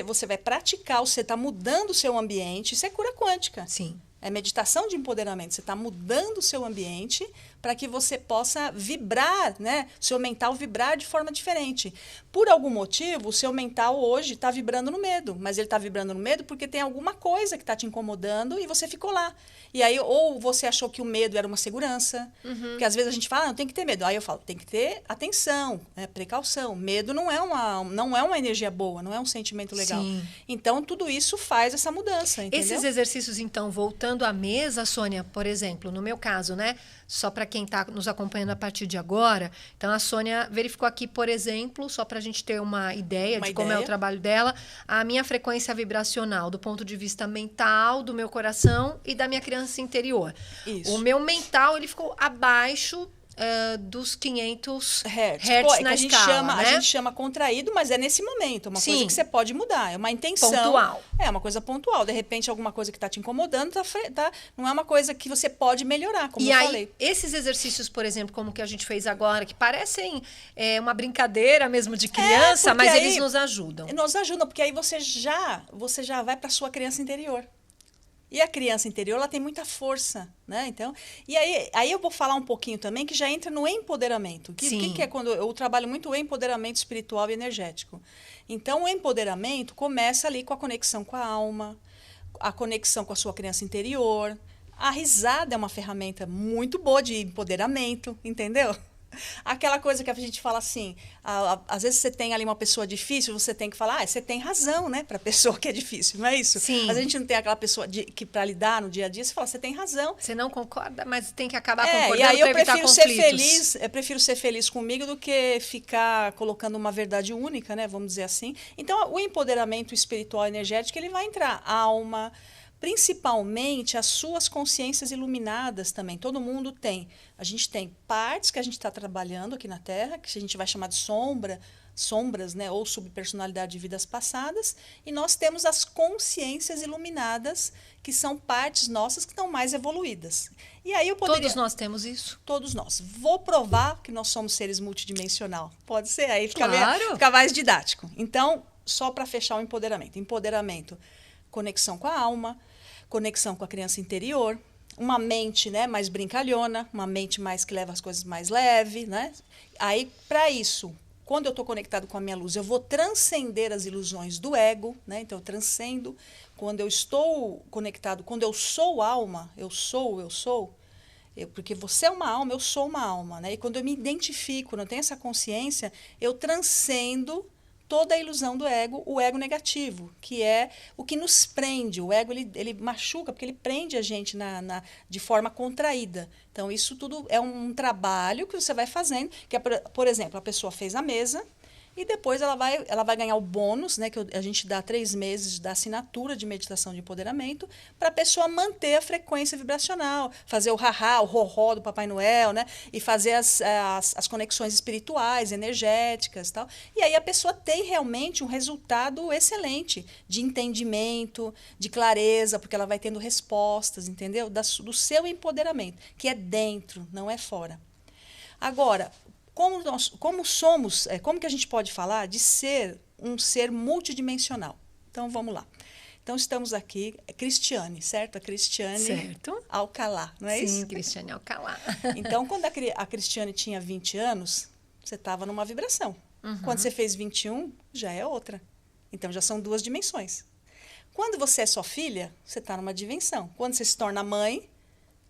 você vai praticar, você está mudando o seu ambiente, isso é cura quântica. Sim. É meditação de empoderamento. Você está mudando o seu ambiente para que você possa vibrar, né? O seu mental vibrar de forma diferente. Por algum motivo, o seu mental hoje está vibrando no medo. Mas ele está vibrando no medo porque tem alguma coisa que está te incomodando e você ficou lá. E aí, ou você achou que o medo era uma segurança. Porque às vezes a gente fala, não tem que ter medo. Aí eu falo, tem que ter atenção, né? Precaução. Medo não é uma energia boa, não é um sentimento legal. Sim. Então, tudo isso faz essa mudança, entendeu? Esses exercícios, então, voltando à mesa, Sônia, por exemplo, no meu caso, né? Só para quem está nos acompanhando a partir de agora. Então, a Sônia verificou aqui, por exemplo, só para a gente ter uma ideia de como é o trabalho dela, a minha frequência vibracional do ponto de vista mental, do meu coração e da minha criança interior. Isso. O meu mental, ele ficou abaixo dos 500 hertz na escala, né? A gente chama contraído, mas é nesse momento. É uma coisa que você pode mudar. É uma intenção. Pontual. É uma coisa pontual. De repente, alguma coisa que está te incomodando, não é uma coisa que você pode melhorar, como eu falei. Esses exercícios, por exemplo, como que a gente fez agora, que parecem uma brincadeira mesmo de criança, mas eles nos ajudam. Nos ajudam, porque aí você já vai para a sua criança interior. E a criança interior, ela tem muita força, né? Então, e aí eu vou falar um pouquinho também que já entra no empoderamento. Que é quando eu trabalho muito o empoderamento espiritual e energético. Então, o empoderamento começa ali com a conexão com a alma, a conexão com a sua criança interior. A risada é uma ferramenta muito boa de empoderamento, entendeu? Aquela coisa que a gente fala assim, às vezes você tem ali uma pessoa difícil, você tem que falar, você tem razão, né, para a pessoa que é difícil, não é isso? Sim. Mas a gente não tem aquela pessoa que para lidar no dia a dia, você fala, você tem razão. Você não concorda, mas tem que acabar concordando e aí para evitar conflitos. Eu prefiro ser feliz comigo do que ficar colocando uma verdade única, né, vamos dizer assim. Então, o empoderamento espiritual energético, ele vai entrar alma, principalmente as suas consciências iluminadas também. Todo mundo tem. A gente tem partes que a gente está trabalhando aqui na Terra, que a gente vai chamar de sombras, né, ou subpersonalidade de vidas passadas, e nós temos as consciências iluminadas, que são partes nossas que estão mais evoluídas. E aí eu poderia... Todos nós temos isso? Todos nós. Vou provar que nós somos seres multidimensional. Pode ser? Aí claro. Fica mais didático. Então, só para fechar o empoderamento. Empoderamento, conexão com a alma, conexão com a criança interior, uma mente, né, mais brincalhona, uma mente mais que leva as coisas mais leve, né? Aí, para isso, quando eu estou conectado com a minha luz, eu vou transcender as ilusões do ego, né? Então, eu transcendo. Quando eu estou conectado, quando eu sou alma, porque você é uma alma, eu sou uma alma, né? E quando eu me identifico, quando eu tenho essa consciência, eu transcendo toda a ilusão do ego, o ego negativo, que é o que nos prende. O ego, ele machuca, porque ele prende a gente de forma contraída. Então, isso tudo é um trabalho que você vai fazendo, que é, por exemplo, a pessoa fez a mesa, e depois ela vai ganhar o bônus, né, que a gente dá 3 meses da assinatura de meditação de empoderamento, para a pessoa manter a frequência vibracional, fazer o ha-ha, o ro-ro do Papai Noel, né, e fazer as conexões espirituais, energéticas e tal. E aí a pessoa tem realmente um resultado excelente de entendimento, de clareza, porque ela vai tendo respostas, entendeu? Do seu empoderamento, que é dentro, não é fora. Agora, como que a gente pode falar de ser um ser multidimensional? Então, vamos lá. Então, estamos aqui, Cristiane, certo? A Cristiane Alcalá, não é isso? Sim, Cristiane Alcalá. Então, quando a Cristiane tinha 20 anos, você estava numa vibração. Uhum. Quando você fez 21, já é outra. Então, já são 2 dimensões. Quando você é só filha, você está numa dimensão. Quando você se torna mãe,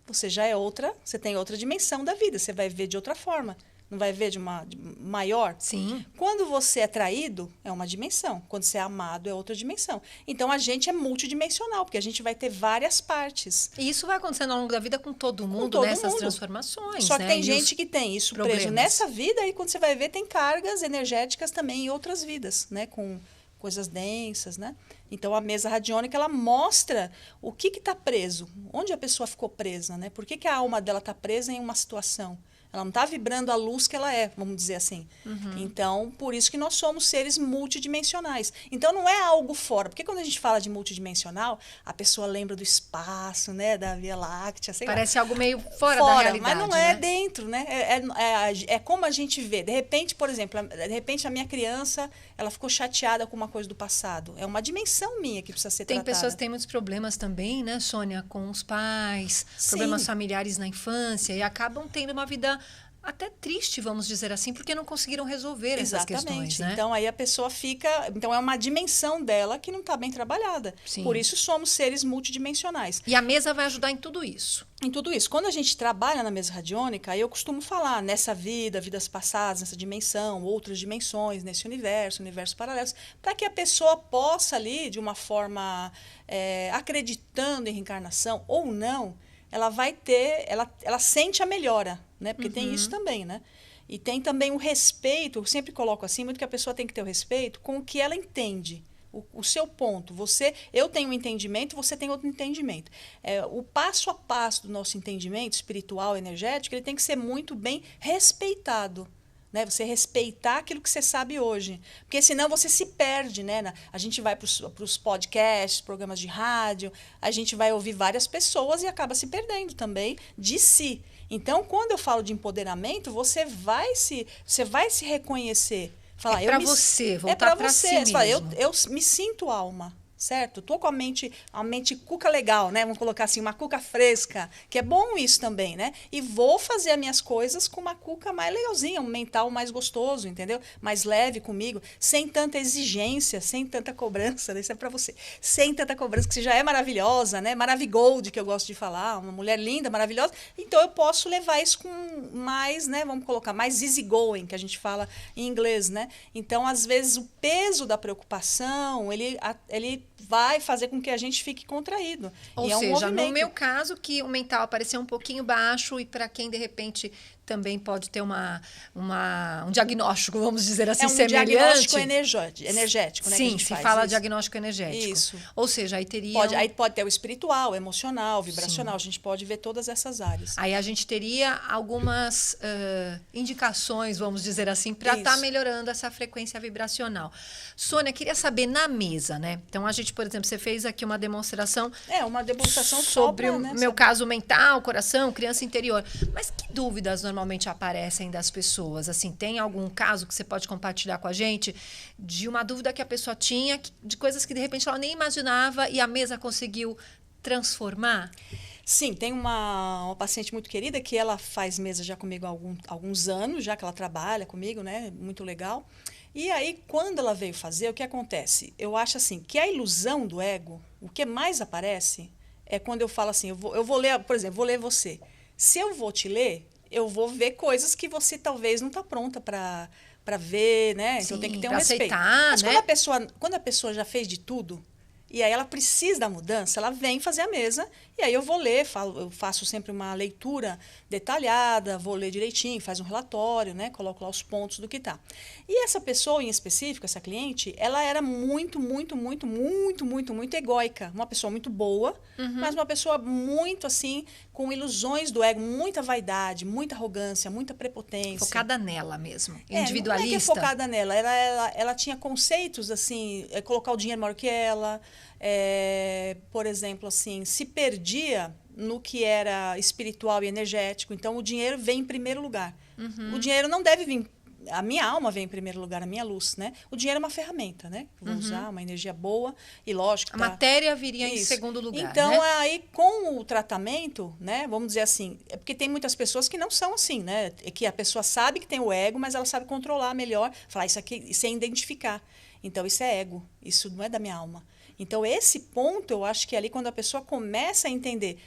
você já é outra, você tem outra dimensão da vida, você vai ver de outra forma. Não vai ver de maior? Sim. Quando você é traído, é uma dimensão. Quando você é amado, é outra dimensão. Então, a gente é multidimensional, porque a gente vai ter várias partes. E isso vai acontecendo ao longo da vida com todo mundo, nessas transformações. Só que tem gente que tem isso preso nessa vida, e quando você vai ver, tem cargas energéticas também em outras vidas, né? Com coisas densas, né? Então, a mesa radiônica, ela mostra o que está preso, onde a pessoa ficou presa, né? Por que a alma dela está presa em uma situação? Ela não está vibrando a luz que ela é, vamos dizer assim. Uhum. Então, por isso que nós somos seres multidimensionais. Então, não é algo fora. Porque quando a gente fala de multidimensional, a pessoa lembra do espaço, né? Da Via Láctea, sei lá. Parece algo meio fora da realidade, mas não é, né? Dentro, né? É como a gente vê. De repente, por exemplo, a minha criança, ela ficou chateada com uma coisa do passado. É uma dimensão minha que precisa ser tratada. Tem pessoas que têm muitos problemas também, né, Sônia? Com os pais, problemas familiares na infância, e acabam tendo uma vida até triste, vamos dizer assim, porque não conseguiram resolver essas questões, né? Então, aí a pessoa fica... Então, é uma dimensão dela que não está bem trabalhada. Sim. Por isso, somos seres multidimensionais. E a mesa vai ajudar em tudo isso. Em tudo isso. Quando a gente trabalha na mesa radiônica, aí eu costumo falar nessa vida, vidas passadas, nessa dimensão, outras dimensões, nesse universos paralelos, para que a pessoa possa ali, de uma forma acreditando em reencarnação ou não, ela vai ter, ela sente a melhora, né? Porque tem isso também, né? E tem também o respeito, eu sempre coloco assim, muito que a pessoa tem que ter o respeito com o que ela entende. O seu ponto. Eu tenho um entendimento, você tem outro entendimento. O passo a passo do nosso entendimento espiritual, energético, ele tem que ser muito bem respeitado. Né? Você respeitar aquilo que você sabe hoje. Porque senão você se perde. Né? A gente vai para os podcasts, programas de rádio, a gente vai ouvir várias pessoas e acaba se perdendo também de si. Então, quando eu falo de empoderamento, você vai se reconhecer. Falar, para você, voltar para si mesmo. Fala, eu me sinto alma. certo? Tô com a mente cuca legal, né? Vamos colocar assim, uma cuca fresca, que é bom isso também, né? E vou fazer as minhas coisas com uma cuca mais legalzinha, um mental mais gostoso, entendeu? Mais leve comigo, sem tanta exigência, sem tanta cobrança, isso é para você. Sem tanta cobrança, que você já é maravilhosa, né? Maravigold, que eu gosto de falar, uma mulher linda, maravilhosa. Então eu posso levar isso com mais, né? Vamos colocar mais easygoing, que a gente fala em inglês, né? Então, às vezes, o peso da preocupação, ele vai fazer com que a gente fique contraído. Ou e seja, é um no movimento. meu caso, que o mental apareceu um pouquinho baixo e para quem, de repente, também pode ter um diagnóstico, vamos dizer assim, É um semelhante. diagnóstico energético, né? Sim, que a gente se faz fala isso. diagnóstico energético. Isso. Ou seja, aí teria. Aí pode ter o espiritual, emocional, vibracional. Sim. A gente pode ver todas essas áreas. Aí a gente teria algumas indicações, vamos dizer assim, para estar melhorando essa frequência vibracional. Sônia, queria saber na mesa, né? Então, a gente, por exemplo, você fez aqui uma demonstração. Uma demonstração sobre o né? meu caso mental, coração, criança interior. Mas que dúvidas normalmente aparecem das pessoas? Assim, tem algum caso que você pode compartilhar com a gente de uma dúvida que a pessoa tinha, de coisas que de repente ela nem imaginava e a mesa conseguiu transformar? Sim, tem uma paciente muito querida que ela faz mesa já comigo há alguns anos, já que ela trabalha comigo, né? Muito legal. E aí, quando ela veio fazer, o que acontece? Eu acho assim, que a ilusão do ego, o que mais aparece é quando eu falo assim, eu vou ler, por exemplo, vou ler você. Se eu vou te ler, eu vou ver coisas que você talvez não está pronta para ver, né? Então tem que ter um respeito. Aceitar, mas né? Quando a pessoa já fez de tudo, e aí ela precisa da mudança, ela vem fazer a mesa, e aí eu vou ler, eu faço sempre uma leitura detalhada, vou ler direitinho, faz um relatório, né? Coloco lá os pontos do que tá. E essa pessoa em específico, essa cliente, ela era muito egóica. Uma pessoa muito boa, mas uma pessoa muito assim, com ilusões do ego, muita vaidade, muita arrogância, muita prepotência. Focada nela mesmo, individualista. Não é que é focada nela, ela tinha conceitos assim, colocar o dinheiro maior que ela, por exemplo, assim, se perdia no que era espiritual e energético. Então, o dinheiro vem em primeiro lugar. O dinheiro não deve vir. A minha alma vem em primeiro lugar, a minha luz, né? O dinheiro é uma ferramenta, né? Eu vou usar uma energia boa e lógico. A matéria viria em segundo lugar. Então, né? aí, com o tratamento, né? Vamos dizer assim, é porque tem muitas pessoas que não são assim, né? É que a pessoa sabe que tem o ego, mas ela sabe controlar melhor, falar isso é identificar. Então, isso é ego, isso não é da minha alma. Então, esse ponto, eu acho que é ali quando a pessoa começa a entender.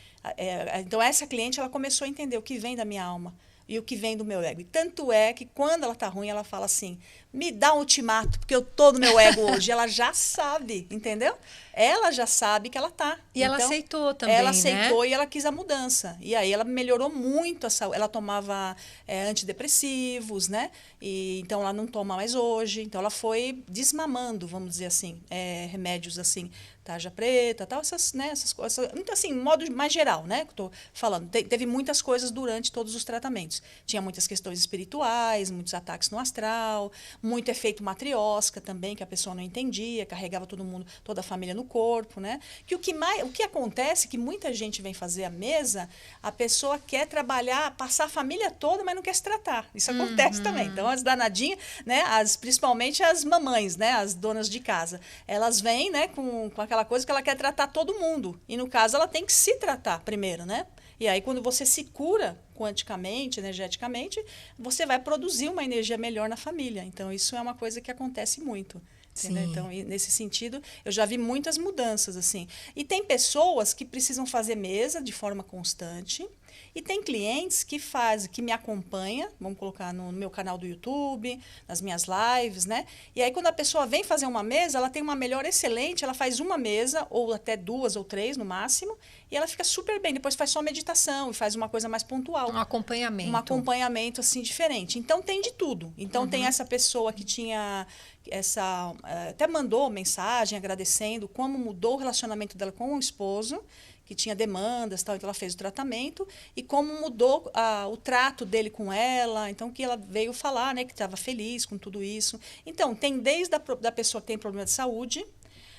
Então, essa cliente, ela começou a entender o que vem da minha alma e o que vem do meu ego. E tanto é que, quando ela está ruim, ela fala assim, me dá um ultimato, porque eu tô no meu ego hoje. Ela já sabe, entendeu? Ela já sabe que ela tá. E ela aceitou também, ela aceitou, né? E ela quis a mudança. E aí ela melhorou muito a saúde. Ela tomava antidepressivos, né? Então ela não toma mais hoje. Então ela foi desmamando, vamos dizer assim, remédios assim, tarja preta, tal, essas coisas. Muito assim, modo mais geral, né? Que eu tô falando. Teve muitas coisas durante todos os tratamentos. Tinha muitas questões espirituais, muitos ataques no astral, muito efeito matriosca também, que a pessoa não entendia, carregava todo mundo, toda a família no corpo, né? O que acontece, que muita gente vem fazer a mesa, a pessoa quer trabalhar, passar a família toda, mas não quer se tratar. Isso acontece também. Então, as danadinhas, né? Principalmente as mamães, né? As donas de casa, elas vêm, né? Com aquela coisa que ela quer tratar todo mundo. E, no caso, ela tem que se tratar primeiro, né? E aí, quando você se cura quanticamente, energeticamente, você vai produzir uma energia melhor na família. Então, isso é uma coisa que acontece muito. Então, nesse sentido, eu já vi muitas mudanças, assim. E tem pessoas que precisam fazer mesa de forma constante. E tem clientes que me acompanham, vamos colocar no meu canal do YouTube, nas minhas lives, né? E aí, quando a pessoa vem fazer uma mesa, ela tem uma melhora excelente, ela faz uma mesa, ou até 2 ou 3 no máximo, e ela fica super bem. Depois faz só meditação e faz uma coisa mais pontual. Um acompanhamento. Um acompanhamento, assim, diferente. Então, tem de tudo. Então, tem essa pessoa que tinha até mandou mensagem agradecendo como mudou o relacionamento dela com o esposo, que tinha demandas, tal, então ela fez o tratamento, e como mudou o trato dele com ela, então que ela veio falar, né, que estava feliz com tudo isso. Então, tem desde da pessoa que tem problema de saúde,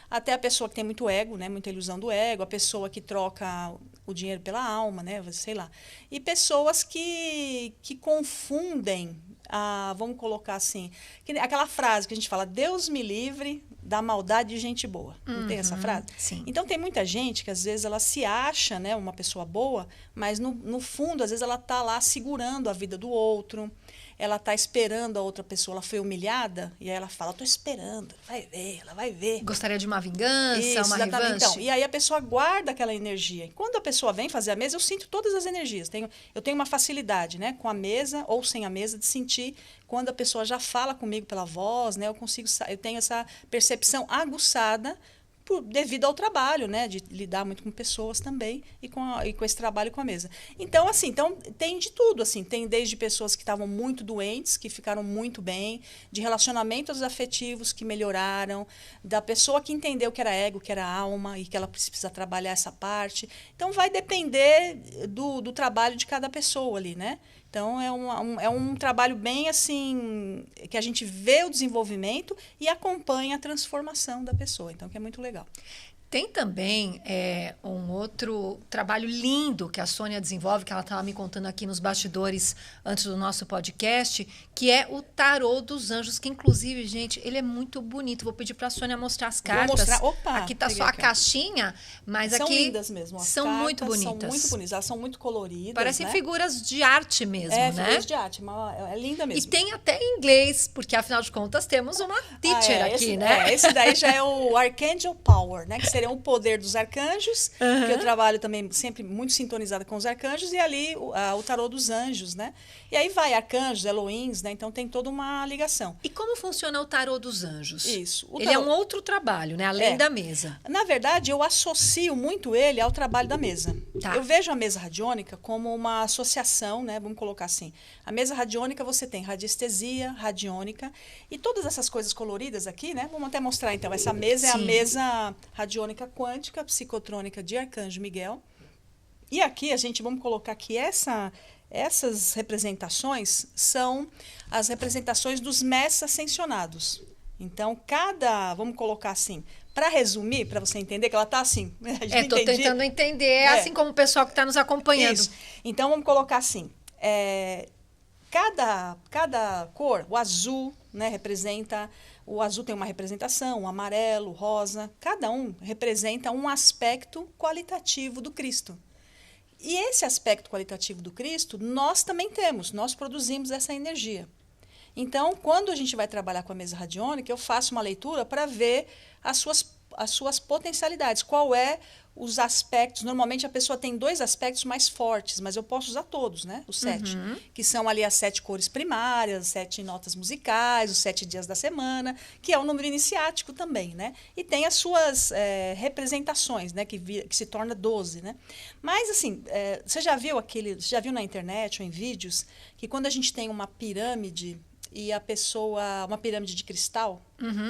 até a pessoa que tem muito ego, né, muita ilusão do ego, a pessoa que troca o dinheiro pela alma, né, sei lá. E pessoas que confundem, vamos colocar assim, aquela frase que a gente fala, Deus me livre da maldade de gente boa. Não tem essa frase? Sim. Então, tem muita gente que, às vezes, ela se acha, né, uma pessoa boa, mas, no fundo, às vezes, ela está lá segurando a vida do outro, ela está esperando a outra pessoa, ela foi humilhada, e aí ela fala, estou esperando, vai ver, ela vai ver. Gostaria de uma vingança, Isso, uma exatamente. revanche? Então, e aí a pessoa guarda aquela energia. E quando a pessoa vem fazer a mesa, eu sinto todas as energias. Eu tenho uma facilidade, né, com a mesa ou sem a mesa, de sentir quando a pessoa já fala comigo pela voz, né, eu tenho essa percepção aguçada devido ao trabalho, né, de lidar muito com pessoas também e com esse trabalho com a mesa. Então, assim, tem de tudo, assim, tem desde pessoas que estavam muito doentes, que ficaram muito bem, de relacionamentos afetivos que melhoraram, da pessoa que entendeu que era ego, que era alma e que ela precisa trabalhar essa parte. Então, vai depender do trabalho de cada pessoa ali, né? Então, é um trabalho bem assim, que a gente vê o desenvolvimento e acompanha a transformação da pessoa. Então, que é muito legal. Tem também um outro trabalho lindo que a Sônia desenvolve, que ela estava me contando aqui nos bastidores antes do nosso podcast, que é o tarô dos anjos, que inclusive, gente, ele é muito bonito. Vou pedir para a Sônia mostrar as cartas. Vou mostrar. Opa, aqui está só a caixinha, mas são aqui lindas mesmo. As são cartas muito bonitas. São muito bonitas, elas são muito coloridas. Parecem né? figuras de arte mesmo, né? Figuras de arte, é linda mesmo. E tem até em inglês, porque afinal de contas temos uma teacher aqui, né? Esse daí já é o Archangel Power, né? Que seria o poder dos arcanjos, que eu trabalho também sempre muito sintonizada com os arcanjos, e ali o tarô dos anjos, né? E aí vai arcanjos, Elohims, né? Então tem toda uma ligação. E como funciona o tarô dos anjos? Isso. Ele é um outro trabalho, né? Além da mesa. Na verdade, eu associo muito ele ao trabalho da mesa. Tá. Eu vejo a mesa radiônica como uma associação, né? Vamos colocar assim. A mesa radiônica, você tem radiestesia, radiônica, e todas essas coisas coloridas aqui, né? Vamos até mostrar, então. Essa mesa é a mesa radiônica quântica, psicotrônica de Arcanjo Miguel. E aqui, vamos colocar aqui essas representações são as representações dos mestres ascensionados. Então, vamos colocar assim, para resumir, para você entender, que ela está assim. Estou tentando entender, assim como o pessoal que está nos acompanhando. Isso. Então, vamos colocar assim, cada cor, o azul, né, representa, o azul tem uma representação, o amarelo, o rosa, cada um representa um aspecto qualitativo do Cristo. E esse aspecto qualitativo do Cristo, nós também temos, nós produzimos essa energia. Então, quando a gente vai trabalhar com a mesa radiônica, eu faço uma leitura para ver as suas potencialidades. Qual é os aspectos? Normalmente a pessoa tem 2 aspectos mais fortes, mas eu posso usar todos, né? Os 7, que são ali as 7 cores primárias, as 7 notas musicais, os 7 dias da semana, que é o número iniciático também, né? E tem as suas representações, né? Que se torna 12, né? Mas assim, você já viu na internet ou em vídeos que quando a gente tem uma pirâmide e uma pirâmide de cristal,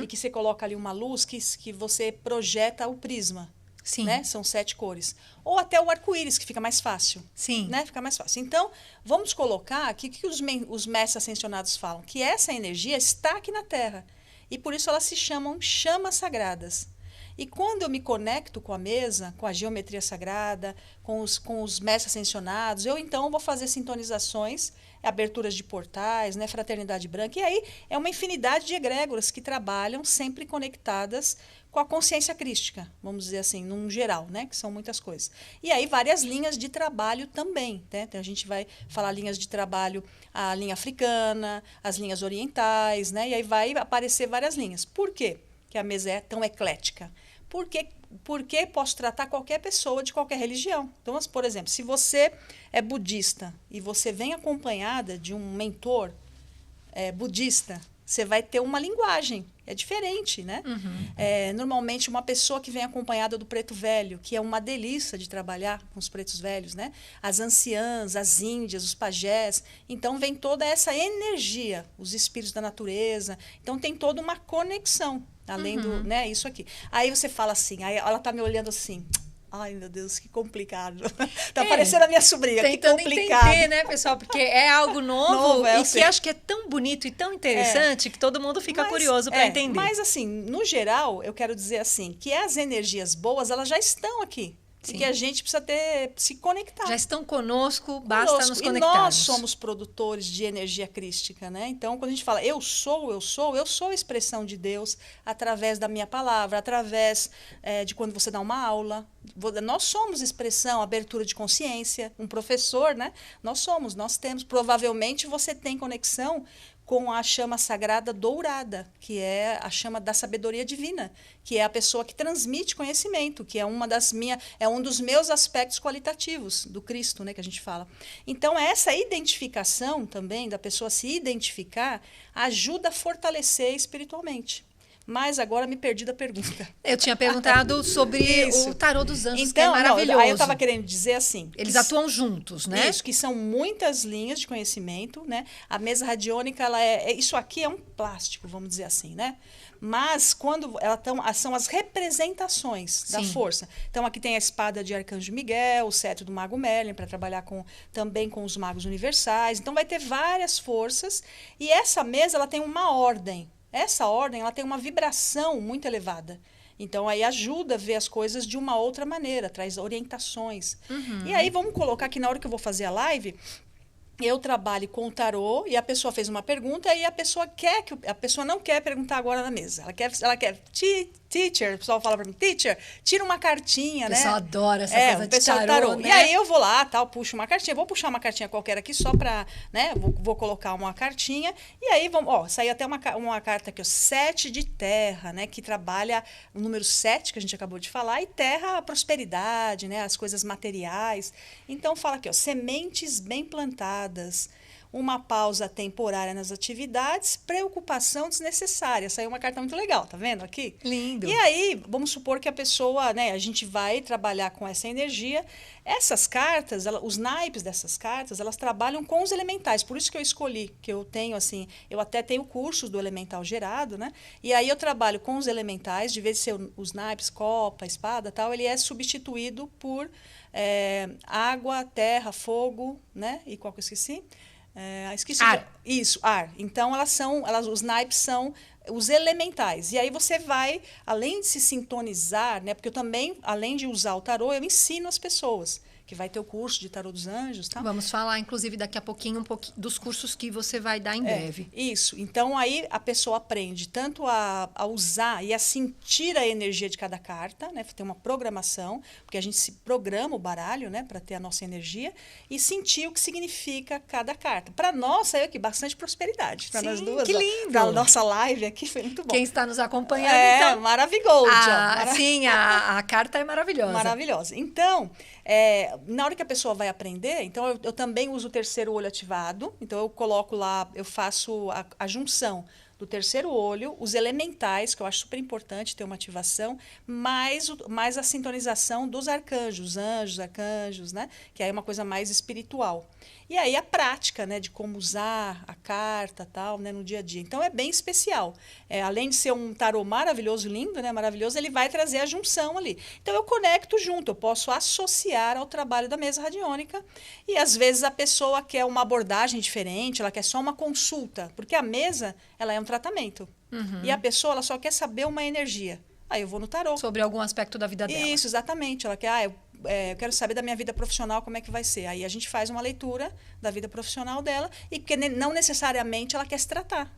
e que você coloca ali uma luz que você projeta o prisma. Sim. Né? São 7 cores. Ou até o arco-íris, que fica mais fácil. Sim. Né? Fica mais fácil. Então, vamos colocar aqui o que os mestres ascensionados falam, que essa energia está aqui na Terra. E por isso elas se chamam chamas sagradas. E quando eu me conecto com a mesa, com a geometria sagrada, com os mestres ascensionados, eu então vou fazer sintonizações, aberturas de portais, né, fraternidade branca, e aí é uma infinidade de egrégoras que trabalham sempre conectadas com a consciência crística, vamos dizer assim, num geral, né, que são muitas coisas. E aí várias linhas de trabalho também, né? Então a gente vai falar linhas de trabalho, a linha africana, as linhas orientais, né? E aí vai aparecer várias linhas. Por quê que a mesa é tão eclética? Porque posso tratar qualquer pessoa de qualquer religião. Então, por exemplo, se você é budista e você vem acompanhada de um mentor budista, você vai ter uma linguagem, é diferente, né? Normalmente, uma pessoa que vem acompanhada do preto velho, que é uma delícia de trabalhar com os pretos velhos, né? As anciãs, as índias, os pajés. Então, vem toda essa energia, os espíritos da natureza. Então, tem toda uma conexão. Além do, né, isso aqui. Aí você fala assim, aí ela tá me olhando assim. Ai, meu Deus, que complicado. Tá parecendo a minha sobrinha, que complicado. Entender, né, pessoal? Porque é algo novo e que acho que é tão bonito e tão interessante que todo mundo fica curioso para entender. Mas, assim, no geral, eu quero dizer assim, que as energias boas, elas já estão aqui. e que a gente precisa se conectar. Já estão conosco, basta nos conectarmos. E nós somos produtores de energia crística, né? Então, quando a gente fala eu sou a expressão de Deus através da minha palavra, através de quando você dá uma aula. Nós somos expressão, abertura de consciência, um professor, né? Nós temos. Provavelmente você tem conexão com a chama sagrada dourada, que é a chama da sabedoria divina, que é a pessoa que transmite conhecimento, que é um dos meus aspectos qualitativos do Cristo, né, que a gente fala. Então, essa identificação também, da pessoa se identificar, ajuda a fortalecer espiritualmente. Mas agora me perdi da pergunta. Eu tinha perguntado sobre o tarô dos anjos, que é maravilhoso. Aí eu estava querendo dizer assim... Eles atuam juntos, né? Isso, que são muitas linhas de conhecimento, né? A mesa radiônica, isso aqui é um plástico, vamos dizer assim, né? Mas quando são as representações da força. Então, aqui tem a espada de Arcanjo Miguel, o cetro do Mago Merlin, para trabalhar também com os magos universais. Então, vai ter várias forças. E essa mesa ela tem uma ordem. Essa ordem ela tem uma vibração muito elevada. Então, aí ajuda a ver as coisas de uma outra maneira, traz orientações. E aí, vamos colocar que na hora que eu vou fazer a live, eu trabalho com o tarô e a pessoa fez uma pergunta e a pessoa não quer perguntar agora na mesa. Ela quer teacher, o pessoal fala para mim, teacher, tira uma cartinha, né? O pessoal adora essa coisa de tarô, né? E aí eu vou lá, puxo uma cartinha, vou puxar uma cartinha qualquer aqui só para, né? Vou colocar uma cartinha e aí saiu até uma carta aqui, 7 de terra, né? Que trabalha o número 7 que a gente acabou de falar e terra, a prosperidade, né? As coisas materiais. Então fala aqui, sementes bem plantadas, uma pausa temporária nas atividades, preocupação desnecessária. Saiu uma carta muito legal, tá vendo aqui? Lindo. E aí, vamos supor que a pessoa, né, a gente vai trabalhar com essa energia. Essas cartas, os naipes dessas cartas, elas trabalham com os elementais. Por isso que eu escolhi, que eu tenho assim, eu até tenho cursos do elemental gerado, né? E aí eu trabalho com os elementais, de vez de ser os naipes, copa, espada, tal, ele é substituído por água, terra, fogo, né? E qual que eu esqueci? Esqueci. Ar. Isso, ar. Então, os naipes são os elementais. E aí você vai, além de se sintonizar, né? Porque eu também, além de usar o tarô, eu ensino as pessoas. Que vai ter o curso de tarô dos anjos, tá? Vamos falar, inclusive, daqui a pouquinho, dos cursos que você vai dar em breve. Isso. Então, aí a pessoa aprende tanto a usar e a sentir a energia de cada carta, né? Tem uma programação, porque a gente se programa o baralho, né? Para ter a nossa energia e sentir o que significa cada carta. Para nós, saiu aqui bastante prosperidade. Para nós duas. Que lindo! Para a nossa live aqui foi muito bom. Quem está nos acompanhando, então... Maravilhoso. Sim, a carta é maravilhosa. Maravilhosa. Então... na hora que a pessoa vai aprender, então eu também uso o terceiro olho ativado. Então eu coloco lá, eu faço a junção do terceiro olho, os elementais, que eu acho super importante ter uma ativação, mais a sintonização dos arcanjos, anjos, arcanjos, né? Que aí é uma coisa mais espiritual. E aí a prática, né, de como usar a carta, tal, né, no dia a dia. Então é bem especial. Além de ser um tarô maravilhoso, lindo, né, maravilhoso, ele vai trazer a junção ali. Então eu conecto junto, eu posso associar ao trabalho da mesa radiônica. E às vezes a pessoa quer uma abordagem diferente, ela quer só uma consulta, porque a mesa, ela é um tratamento. E a pessoa, ela só quer saber uma energia. Aí eu vou no tarô. Sobre algum aspecto da vida dela. Isso, exatamente. Ela quer, eu quero saber da minha vida profissional, como é que vai ser. Aí a gente faz uma leitura da vida profissional dela, e porque não necessariamente ela quer se tratar.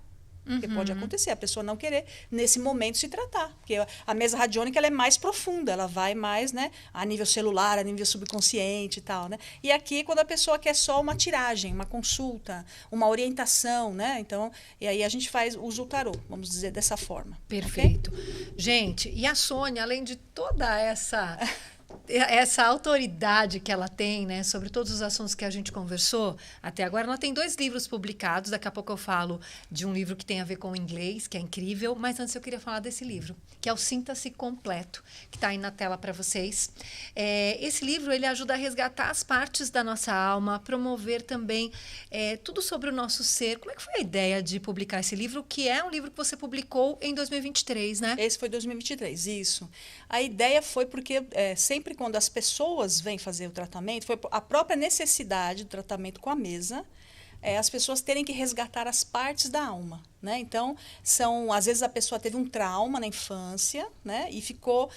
Porque pode acontecer, a pessoa não querer, nesse momento, se tratar. Porque a mesa radiônica ela é mais profunda, ela vai mais, né, a nível celular, a nível subconsciente e tal. Né? E aqui, quando a pessoa quer só uma tiragem, uma consulta, uma orientação, né? Então, e aí a gente usa o tarô, vamos dizer dessa forma. Perfeito. Okay? Gente, e a Sônia, além de toda essa autoridade que ela tem, né, sobre todos os assuntos que a gente conversou até agora, ela tem 2 livros publicados. Daqui a pouco eu falo de um livro que tem a ver com o inglês, que é incrível, mas antes eu queria falar desse livro, que é o Sinta-se Completo, que está aí na tela para vocês. Esse livro, ele ajuda a resgatar as partes da nossa alma, a promover também tudo sobre o nosso ser. Como é que foi a ideia de publicar esse livro, que é um livro que você publicou em 2023, né? Esse foi 2023, isso. A ideia foi porque sempre quando as pessoas vêm fazer o tratamento, foi a própria necessidade do tratamento com a mesa, as pessoas terem que resgatar as partes da alma, né? Então, às vezes a pessoa teve um trauma na infância, né? E ficou,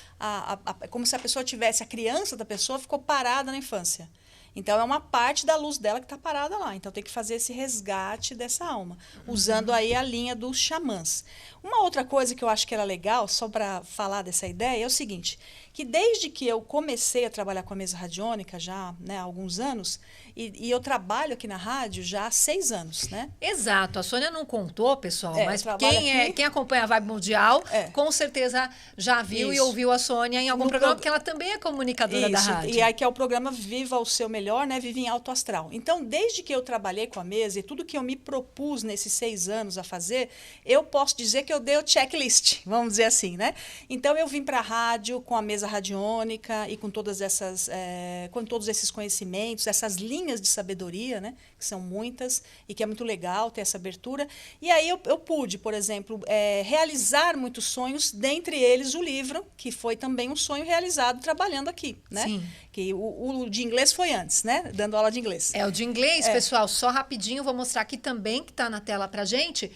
como se a pessoa tivesse, a criança da pessoa ficou parada na infância. Então, é uma parte da luz dela que está parada lá. Então, tem que fazer esse resgate dessa alma, usando aí a linha dos xamãs. Uma outra coisa que eu acho que era legal, só para falar dessa ideia, é o seguinte, que desde que eu comecei a trabalhar com a mesa radiônica, já, né, há alguns anos, e eu trabalho aqui na rádio já há 6 anos, né? Exato. A Sônia não contou, pessoal, mas quem acompanha a Vibe Mundial, com certeza já viu e ouviu a Sônia em algum programa, porque ela também é comunicadora da rádio. E aí que é o programa Viva o Seu Melhor, né? Vive em Alto Astral. Então, desde que eu trabalhei com a mesa e tudo que eu me propus nesses 6 anos a fazer, eu posso dizer que eu dei o checklist, vamos dizer assim, né? Então, eu vim para a rádio com a mesa radiônica e com todas essas, com todos esses conhecimentos, essas linhas de sabedoria, né? Que são muitas e que é muito legal ter essa abertura. E aí eu pude, por exemplo, realizar muitos sonhos, dentre eles o livro, que foi também um sonho realizado trabalhando aqui, né? Sim. Que o de inglês foi antes, né? Dando aula de inglês. O de inglês, pessoal, só rapidinho, vou mostrar aqui também, que está na tela pra gente,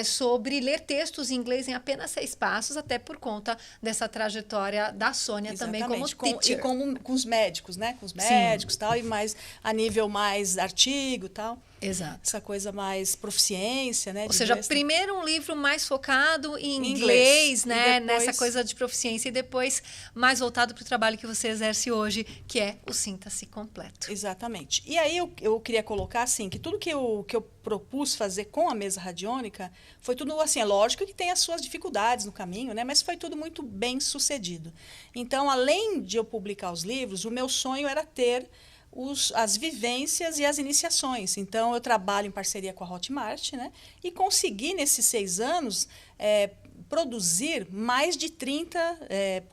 sobre ler textos em inglês em apenas 6 passos, até por conta dessa trajetória da Sônia. Exatamente. Também como teacher. E com os médicos, né? Com os médicos e tal, e mais a nível mais artigo e tal. Exato. Essa coisa mais proficiência, né? Ou seja, primeiro um livro mais focado em inglês, né? Depois... Nessa coisa de proficiência, e depois mais voltado para o trabalho que você exerce hoje, que é o Sinta-se Completo. Exatamente. E aí eu queria colocar assim, que tudo que eu propus fazer com a mesa radiônica foi tudo assim, é lógico que tem as suas dificuldades no caminho, né? Mas foi tudo muito bem sucedido. Então, além de eu publicar os livros, o meu sonho era ter as vivências e as iniciações. Então, eu trabalho em parceria com a Hotmart, né? E consegui, nesses 6 anos, produzir mais de 30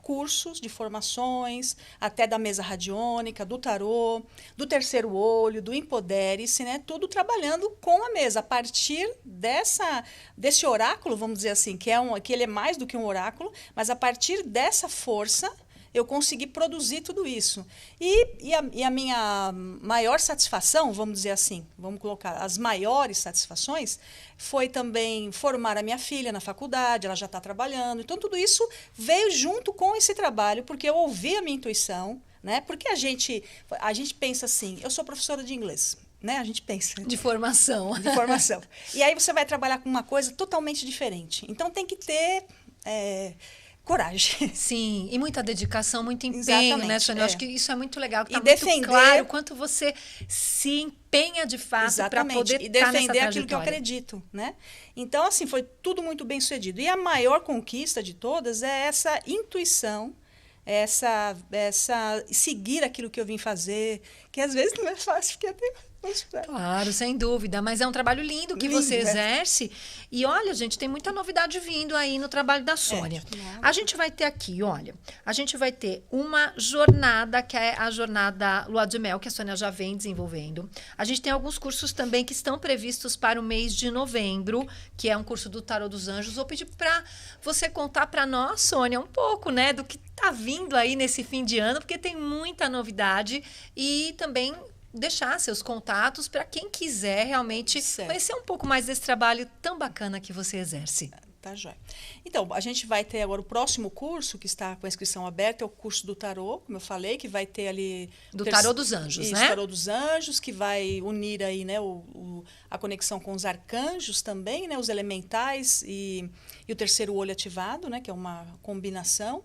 cursos de formações, até da mesa radiônica, do tarô, do terceiro olho, do Empodere-se, né? Tudo trabalhando com a mesa, a partir desse oráculo, vamos dizer assim, que ele é mais do que um oráculo, mas a partir dessa força, eu consegui produzir tudo isso. E a minha maior satisfação, vamos dizer assim, vamos colocar as maiores satisfações, foi também formar a minha filha na faculdade, ela já está trabalhando. Então, tudo isso veio junto com esse trabalho, porque eu ouvi a minha intuição, né? Porque a gente pensa assim, eu sou professora de inglês, né? A gente pensa. De formação. De formação. E aí você vai trabalhar com uma coisa totalmente diferente. Então, tem que ter... coragem. Sim, e muita dedicação, muito empenho, exatamente, né, Sônia? Eu acho que isso é muito legal, que está muito claro quanto você se empenha de fato para poder e defender aquilo que eu acredito, né? Então, assim, foi tudo muito bem sucedido. E a maior conquista de todas é essa intuição, essa seguir aquilo que eu vim fazer, que às vezes não é fácil, porque até... Claro, sem dúvida, mas é um trabalho lindo que você exerce. E olha, gente, tem muita novidade vindo aí no trabalho da Sônia. A gente vai ter aqui, olha, a gente vai ter uma jornada, que é a jornada Lua de Mel, que a Sônia já vem desenvolvendo. A gente tem alguns cursos também que estão previstos para o mês de novembro, que é um curso do Tarô dos Anjos. Vou pedir para você contar para nós, Sônia, um pouco, né, do que está vindo aí nesse fim de ano, porque tem muita novidade e também deixar seus contatos para quem quiser realmente conhecer um pouco mais desse trabalho tão bacana que você exerce. Tá, joia. Então, a gente vai ter agora o próximo curso, que está com a inscrição aberta, é o curso do tarô, como eu falei, que vai ter ali... Do Tarô dos Anjos, né? O Tarô dos Anjos, que vai unir aí, né, a conexão com os arcanjos também, né, os elementais e o terceiro olho ativado, né, que é uma combinação.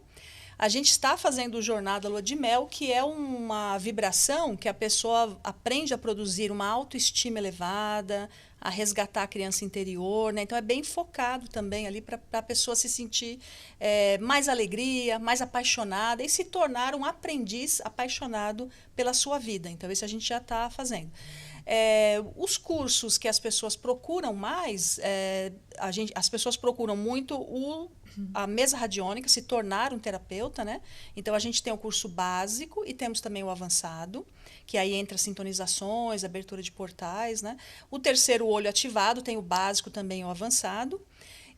A gente está fazendo Jornada Lua de Mel, que é uma vibração que a pessoa aprende a produzir uma autoestima elevada, a resgatar a criança interior, né? Então, é bem focado também ali para a pessoa se sentir mais alegria, mais apaixonada e se tornar um aprendiz apaixonado pela sua vida. Então, isso a gente já está fazendo. Os cursos que as pessoas procuram mais, as pessoas procuram muito a mesa radiônica, se tornar um terapeuta, né? Então, a gente tem o curso básico e temos também o avançado, que aí entra sintonizações, abertura de portais, né? O terceiro olho ativado, tem o básico também, o avançado.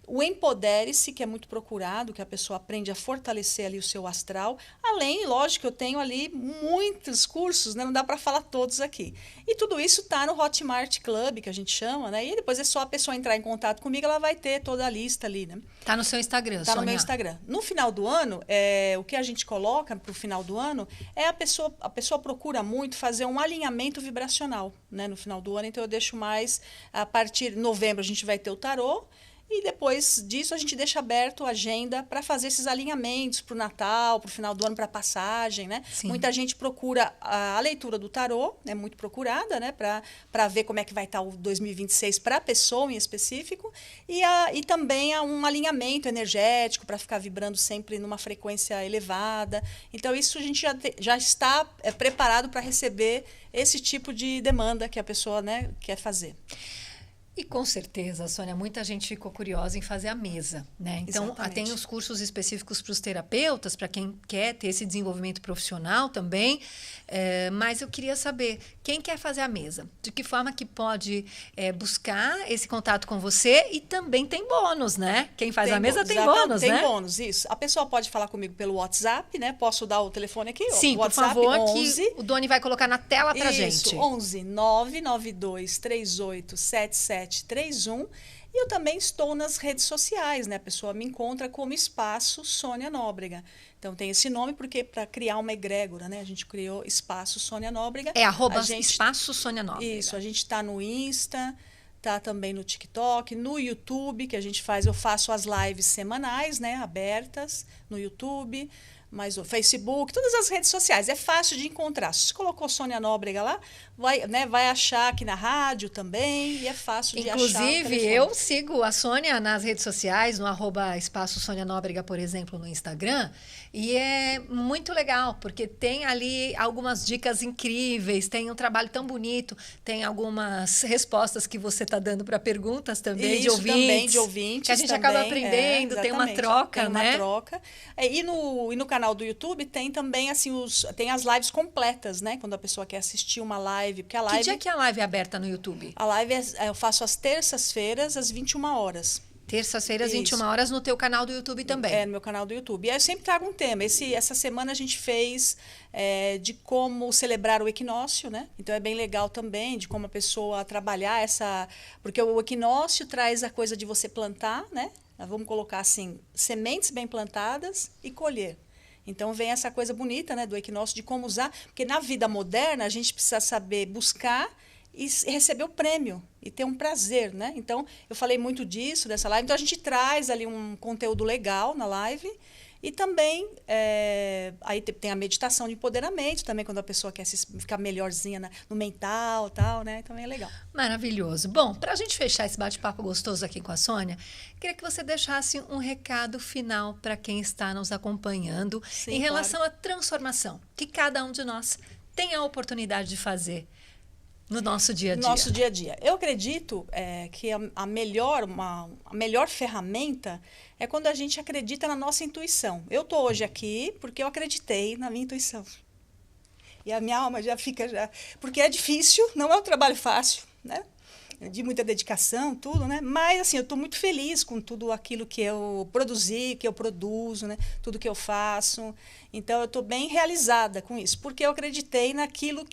O Empodere-se, que é muito procurado, que a pessoa aprende a fortalecer ali o seu astral. Além, lógico, eu tenho ali muitos cursos, né? Não dá para falar todos aqui. E tudo isso está no Hotmart Club, que a gente chama, né? E depois é só a pessoa entrar em contato comigo, ela vai ter toda a lista ali, né? Tá no seu Instagram, Tá Sônia? no meu Instagram. No final do ano, o que a gente coloca para o final do ano é a pessoa procura muito fazer um alinhamento vibracional, né? No final do ano, então eu deixo mais, a partir de novembro a gente vai ter o tarô, e depois disso a gente deixa aberto a agenda para fazer esses alinhamentos para o Natal, para o final do ano, para a passagem, né? Sim. Muita gente procura a leitura do tarô, é muito procurada, né? Para ver como é que vai estar o 2026 para a pessoa em específico, e também há um alinhamento energético para ficar vibrando sempre numa frequência elevada. Então, isso a gente já está preparado para receber esse tipo de demanda que a pessoa, né, quer fazer. E com certeza, Sônia, muita gente ficou curiosa em fazer a mesa, né? Então, Exatamente. tem os cursos específicos para os terapeutas, para quem quer ter esse desenvolvimento profissional também. Mas eu queria saber, quem quer fazer a mesa? De que forma que pode buscar esse contato com você? E também tem bônus, né? Quem faz a mesa tem bônus, né? Tem bônus, isso. A pessoa pode falar comigo pelo WhatsApp, né? Posso dar o telefone aqui? Sim, o WhatsApp, por favor, 11, que o Doni vai colocar na tela pra isso, gente. 11 992 38 7731. E eu também estou nas redes sociais, né? A pessoa me encontra como Espaço Sônia Nóbrega. Então tem esse nome porque para criar uma egrégora, né? A gente criou Espaço Sônia Nóbrega. É @Espaço Sônia Nóbrega. Isso, a gente está no Insta, tá também no TikTok, no YouTube, que eu faço as lives semanais, né? Abertas no YouTube. Mas o Facebook, todas as redes sociais, é fácil de encontrar. Se você colocou Sônia Nóbrega lá, vai achar aqui na rádio também, e é fácil de achar. Inclusive, eu sigo a Sônia nas redes sociais, no @Espaço Sônia Nóbrega, por exemplo, no Instagram, e é muito legal, porque tem ali algumas dicas incríveis, tem um trabalho tão bonito, tem algumas respostas que você está dando para perguntas também, Isso, também de ouvintes. Que a gente acaba aprendendo, tem uma troca, né? Tem uma troca. E no canal do YouTube tem também assim tem as lives completas, né? Quando a pessoa quer assistir uma live, porque a live. Que dia que a live é aberta no YouTube? A live eu faço às terças-feiras às 21 horas. Terças-feiras, 21 horas, no teu canal do YouTube também. No meu canal do YouTube. E aí eu sempre trago um tema. Essa semana a gente fez de como celebrar o equinócio, né? Então é bem legal também de como a pessoa trabalhar essa. Porque o equinócio traz a coisa de você plantar, né? Vamos colocar assim, sementes bem plantadas e colher. Então vem essa coisa bonita, né, do equinócio, de como usar, porque na vida moderna a gente precisa saber buscar e receber o prêmio e ter um prazer, né? Então eu falei muito disso dessa live, então a gente traz ali um conteúdo legal na live. E também, aí tem a meditação de empoderamento, também quando a pessoa quer ficar melhorzinha no mental e tal, né? Também é legal. Maravilhoso. Bom, para a gente fechar esse bate-papo gostoso aqui com a Sônia, queria que você deixasse um recado final para quem está nos acompanhando. Sim, em relação à transformação que cada um de nós tem a oportunidade de fazer no nosso dia a dia. Nosso dia a dia. Eu acredito que a melhor ferramenta é quando a gente acredita na nossa intuição. Eu estou hoje aqui porque eu acreditei na minha intuição. E a minha alma já fica... Porque é difícil, não é um trabalho fácil, né? De muita dedicação, tudo, né? Mas, assim, eu estou muito feliz com tudo aquilo que eu produzi, que eu produzo, né? Tudo que eu faço. Então, eu estou bem realizada com isso, porque eu acreditei naquilo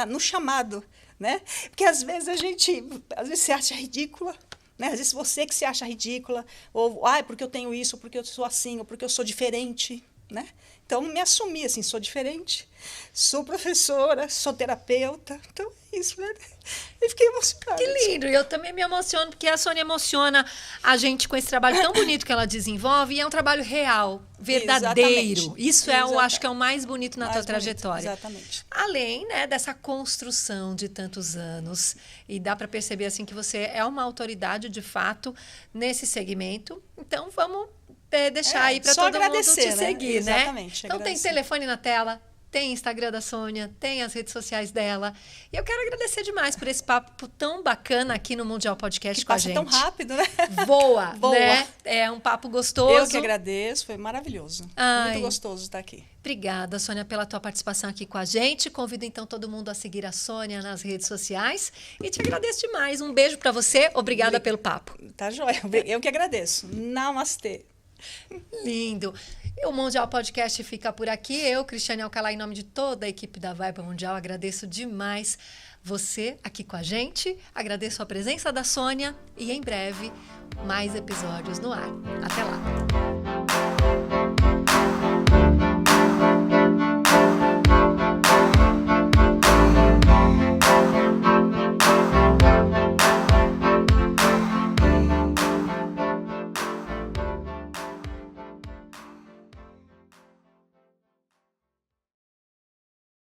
no chamado, né? Porque, às vezes, às vezes se acha ridícula, né? Às vezes você que se acha ridícula, ou, porque eu tenho isso, ou porque eu sou assim, ou porque eu sou diferente, né? Então, me assumi, assim, sou diferente, sou professora, sou terapeuta, então é isso, né? E fiquei emocionada. Que lindo! E eu também me emociono, porque a Sônia emociona a gente com esse trabalho tão bonito que ela desenvolve, e é um trabalho real, verdadeiro. Exatamente. Isso eu acho que é o mais bonito na tua trajetória. Exatamente. Além, né, dessa construção de tantos anos, e dá para perceber assim que você é uma autoridade de fato nesse segmento. Então, vamos deixar aí para todo mundo te seguir, né? Exatamente. Então tem telefone na tela, tem Instagram da Sônia, tem as redes sociais dela. E eu quero agradecer demais por esse papo tão bacana aqui no Mundial Podcast que com a passa gente. tão rápido, né? Voa, Voa. né? É um papo gostoso. Eu que agradeço, foi maravilhoso. Ai. Muito gostoso estar aqui. Obrigada, Sônia, pela tua participação aqui com a gente. Convido então todo mundo a seguir a Sônia nas redes sociais e te agradeço demais. Um beijo para você. Obrigada pelo papo. Tá joia. Eu que agradeço. Namastê. Lindo. O Mundial Podcast fica por aqui. Eu, Cristiane Alcalá, em nome de toda a equipe da Vibe Mundial, agradeço demais você aqui com a gente. Agradeço a presença da Sônia e em breve mais episódios no ar. Até lá.